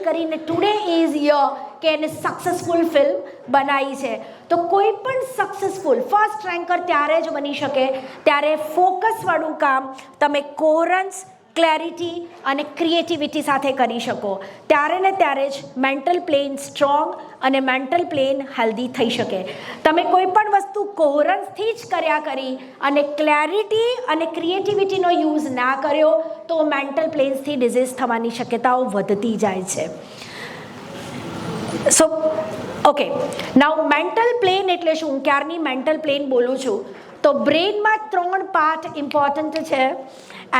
કરીને ટુડે ઇઝ યર કે એને સક્સેસફુલ ફિલ્મ બનાવી છે. તો કોઈ પણ સક્સેસફુલ ફર્સ્ટ રેન્કર ત્યારે જ બની શકે ત્યારે ફોકસવાળું કામ તમે કોરન્સ, ક્લેરિટી અને ક્રિએટિવિટી સાથે કરી શકો. ત્યારે ને ત્યારે જ મેન્ટલ પ્લેન સ્ટ્રોંગ અને મેન્ટલ પ્લેન હેલ્ધી થઈ શકે. તમે કોઈ પણ વસ્તુ કોહરન્સથી જ કરી અને ક્લેરિટી અને ક્રિએટિવિટીનો યુઝ ના કર્યો તો મેન્ટલ પ્લેન્સથી ડિઝીઝ થવાની શક્યતાઓ વધતી જાય છે. સો ઓકે, નાઉ મેન્ટલ પ્લેન એટલે શું? ક્યારની મેન્ટલ પ્લેન બોલું છું તો બ્રેનમાં 3 પાર્ટ ઇમ્પોર્ટન્ટ છે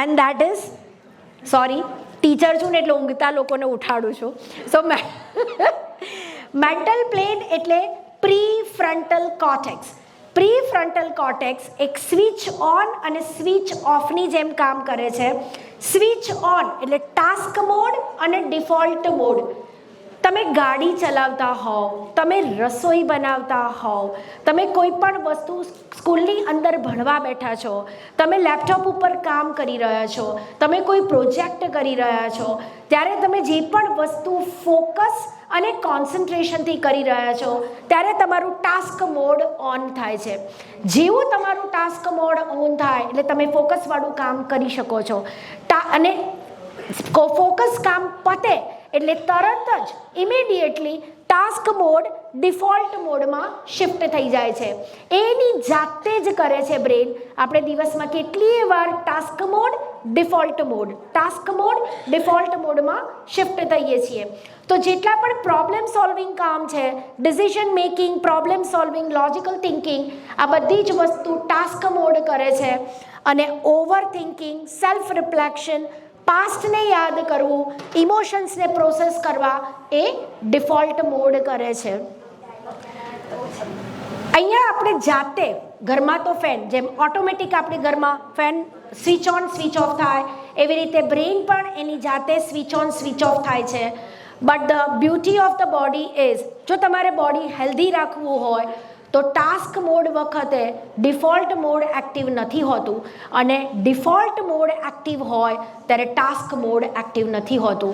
and that is, sorry teacher છું ને એટલે ઊંઘતા લોકોને ઉઠાડું છું. સો મેન્ટલ પ્લેન એટલે પ્રીફ્રન્ટલ કોર્ટેક્સ. પ્રીફ્રન્ટલ કોર્ટેક્સ એક સ્વિચ ઓન અને સ્વિચ ઓફની જેમ કામ કરે છે. સ્વિચ ઓન એટલે ટાસ્ક મોડ અને ડિફોલ્ટ મોડ. તમે ગાડી ચલાવતા હોવ, તમે રસોઈ બનાવતા હોવ, તમે કોઈ પણ વસ્તુ સ્કૂલની અંદર ભણવા બેઠા છો, તમે લેપટોપ ઉપર કામ કરી રહ્યા છો, તમે કોઈ પ્રોજેક્ટ કરી રહ્યા છો, ત્યારે તમે જે પણ વસ્તુ ફોકસ અને કોન્સન્ટ્રેશનથી કરી રહ્યા છો ત્યારે તમારું ટાસ્ક મોડ ઓન થાય છે. જેવું તમારું ટાસ્ક મોડ ઓન થાય એટલે તમે ફોકસવાળું કામ કરી શકો છો અને ફોકસ કામ પતે એટલે તરત જ ઇમિડિયેટલી ટાસ્ક મોડ ડિફોલ્ટ મોડમાં શિફ્ટ થઈ જાય છે. એની જાતે જ કરે છે બ્રેન. આપણે દિવસમાં કેટલીય વાર ટાસ્ક મોડ ડિફોલ્ટ મોડમાં શિફ્ટ થઈએ છીએ. તો જેટલા પણ પ્રોબ્લેમ સોલ્વિંગ કામ છે, decision making, problem solving, logical thinking, આ બધી જ વસ્તુ ટાસ્ક મોડ કરે છે. અને ઓવર થિંકિંગ, સેલ્ફ રિફ્લેક્શન, પાસ્ટને યાદ કરવું, ઇમોશન્સને પ્રોસેસ કરવા એ ડિફોલ્ટ મોડ કરે છે. અહીંયા આપણે જાતે ઘરમાં તો ફેન, જેમ ઓટોમેટિક આપણે ઘરમાં fan switch on switch off થાય એવી રીતે બ્રેન પણ એની જાતે સ્વિચ ઓન સ્વિચ ઓફ થાય છે. But the beauty of the body is, જો તમારે બોડી હેલ્ધી રાખવું હોય તો ટાસ્ક મોડ વખતે ડિફોલ્ટ મોડ એક્ટિવ નથી હોતું અને ડિફોલ્ટ મોડ એક્ટિવ હોય ત્યારે ટાસ્ક મોડ એક્ટિવ નથી હોતું.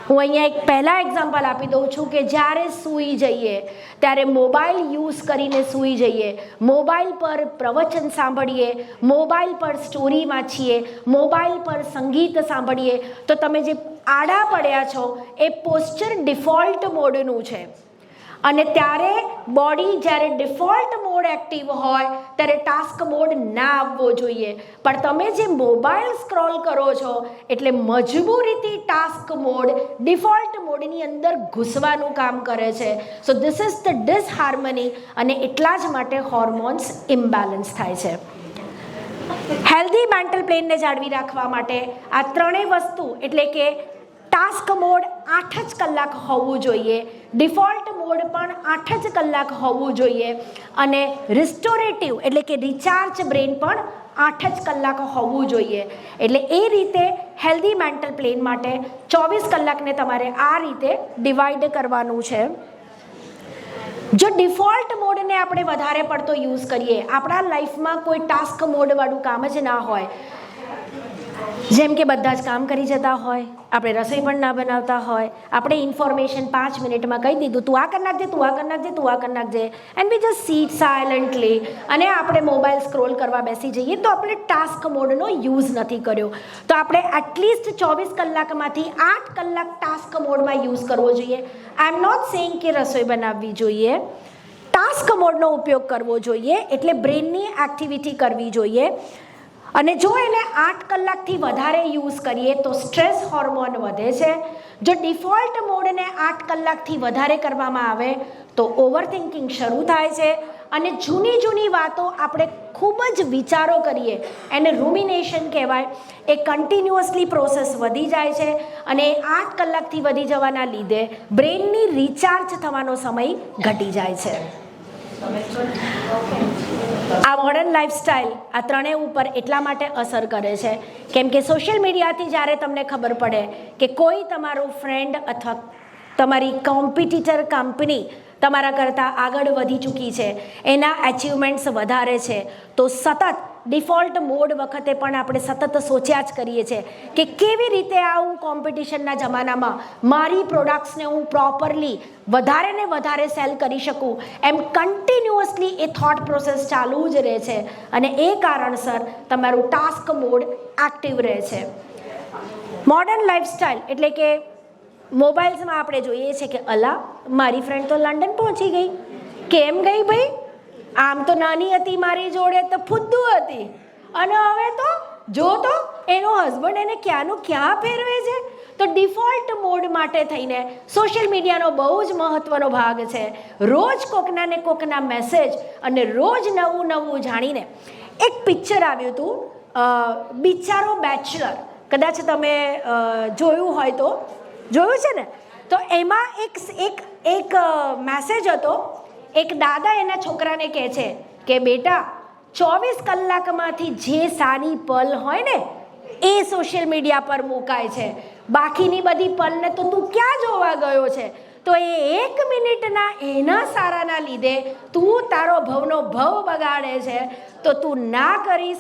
હું અહીંયા એક પહેલાં એક્ઝામ્પલ આપી દઉં છું કે જ્યારે સૂઈ જઈએ ત્યારે મોબાઈલ યુઝ કરીને સૂઈ જઈએ, મોબાઈલ પર પ્રવચન સાંભળીએ, મોબાઈલ પર સ્ટોરી વાંચીએ, મોબાઈલ પર સંગીત સાંભળીએ તો તમે જે આડા પડ્યા છો એ પોસ્ચર ડિફોલ્ટ મોડનું છે. અને ત્યારે બોડી જ્યારે ડિફોલ્ટ મોડ એક્ટિવ હોય ત્યારે ટાસ્ક મોડ ના આવવો જોઈએ. પણ તમે જે મોબાઈલ સ્ક્રોલ કરો છો એટલે મજબૂરીથી ટાસ્ક મોડ ડિફોલ્ટ મોડની અંદર ઘૂસવાનું કામ કરે છે. સો ધીસ ઇઝ ધ ડિસહાર્મની અને એટલા જ માટે હોર્મોન્સ ઇમ્બેલેન્સ થાય છે. હેલ્ધી મેન્ટલ પ્લેનને જાળવી રાખવા માટે આ ત્રણેય વસ્તુ એટલે કે ટાસ્ક મોડ 8 જ કલાક હોવું જોઈએ, ડિફોલ્ટ મોડ પણ 8 જ કલાક હોવું જોઈએ અને રિસ્ટોરેટિવ એટલે કે રિચાર્જ બ્રેન પણ 8 જ કલાક હોવું જોઈએ. એટલે એ રીતે હેલ્ધી મેન્ટલ પ્લેન માટે 24 કલાકને તમારે આ રીતે ડિવાઈડ કરવાનું છે. જો ડિફોલ્ટ મોડને આપણે વધારે પડતો યુઝ કરીએ, આપણા લાઈફમાં કોઈ ટાસ્ક મોડવાળું કામ જ ના હોય, જેમ કે બધા જ કામ કરી જતા હોય, આપણે રસોઈ પણ ના બનાવતા હોય, આપણે ઇન્ફોર્મેશન 5 મિનિટમાં કહી દીધું, તું આ કરી નાખજે, તું આ કરી નાખજે, તું આ કરી નાખજે, and we just seat silently અને આપણે મોબાઈલ સ્ક્રોલ કરવા બેસી જઈએ તો આપણે ટાસ્ક મોડનો યુઝ નથી કર્યો. તો આપણે એટલીસ્ટ 24 કલાકમાંથી 8 કલાક ટાસ્ક મોડમાં યુઝ કરવો જોઈએ. આઈ એમ નોટ સેઇંગ કે રસોઈ બનાવવી જોઈએ, ટાસ્ક મોડનો ઉપયોગ કરવો જોઈએ એટલે બ્રેનની એક્ટિવિટી કરવી જોઈએ. અને જો એને 8 કલાકથી વધારે યુઝ કરીએ તો સ્ટ્રેસ હોર્મોન વધે છે. જો ડિફોલ્ટ મોડને 8 કલાકથી વધારે કરવામાં આવે તો ઓવરથિંકિંગ શરૂ થાય છે અને જૂની વાતો આપણે ખૂબ જ વિચારો કરીએ, એને રૂમિનેશન કહેવાય, એ કન્ટિન્યુઅસલી પ્રોસેસ વધી જાય છે અને 8 કલાકથી વધી જવાના લીધે બ્રેનની રિચાર્જ થવાનો સમય ઘટી જાય છે. આ મોડર્ન લાઈફસ્ટાઈલ આ ત્રણેય ઉપર એટલા માટે અસર કરે છે કેમ કે સોશિયલ મીડિયાથી જ્યારે તમને ખબર પડે કે કોઈ તમારું ફ્રેન્ડ અથવા તમારી કોમ્પિટિટર કંપની તમારા કરતાં આગળ વધી ચૂકી છે, એના અચીવમેન્ટ્સ વધારે છે, તો સતત ડિફોલ્ટ મોડ વખતે પણ આપણે સતત સોચ્યા જ કરીએ છીએ કે કેવી રીતે આ હું કોમ્પિટિશનના જમાનામાં મારી પ્રોડક્ટ્સને હું પ્રોપરલી વધારે ને વધારે સેલ કરી શકું, એમ કન્ટિન્યુઅસલી એ થોટ પ્રોસેસ ચાલુ જ રહે છે અને એ કારણસર તમારું ટાસ્ક મોડ એક્ટિવ રહે છે. મોડર્ન લાઈફસ્ટાઈલ એટલે કે મોબાઈલ્સમાં આપણે જોઈએ છીએ કે અલા મારી ફ્રેન્ડ તો લંડન પહોંચી ગઈ, કેમ ગઈ ભાઈ? આમ તો નાની હતી મારી જોડે તો ફુદ્દુ હતી અને હવે તો જો તો એનો હસબન્ડ એને ક્યાંનું ક્યાં ફેરવે છે. તો ડિફોલ્ટ મોડ માટે થઈને સોશિયલ મીડિયાનો બહુ જ મહત્ત્વનો ભાગ છે. રોજ કોકના ને કોકના મેસેજ અને રોજ નવું જાણીને એક પિક્ચર આવ્યું હતું બિચારો બેચલર, કદાચ તમે જોયું હોય તો જોયું છે ને. તો એમાં એક મેસેજ હતો, એક દાદા એના છોકરાને કહે છે કે બેટા 24 કલાકમાંથી જે સારી પલ હોય ને એ સોશિયલ મીડિયા પર મુકાય છે, બાકીની બધી પલને તો તું ક્યાં જોવા ગયો છે? તો તો એ 1 મિનિટના એના સારાના લીધે તું તારો ભવનો ભવ બગાડે છે, તો તું ના કરીશ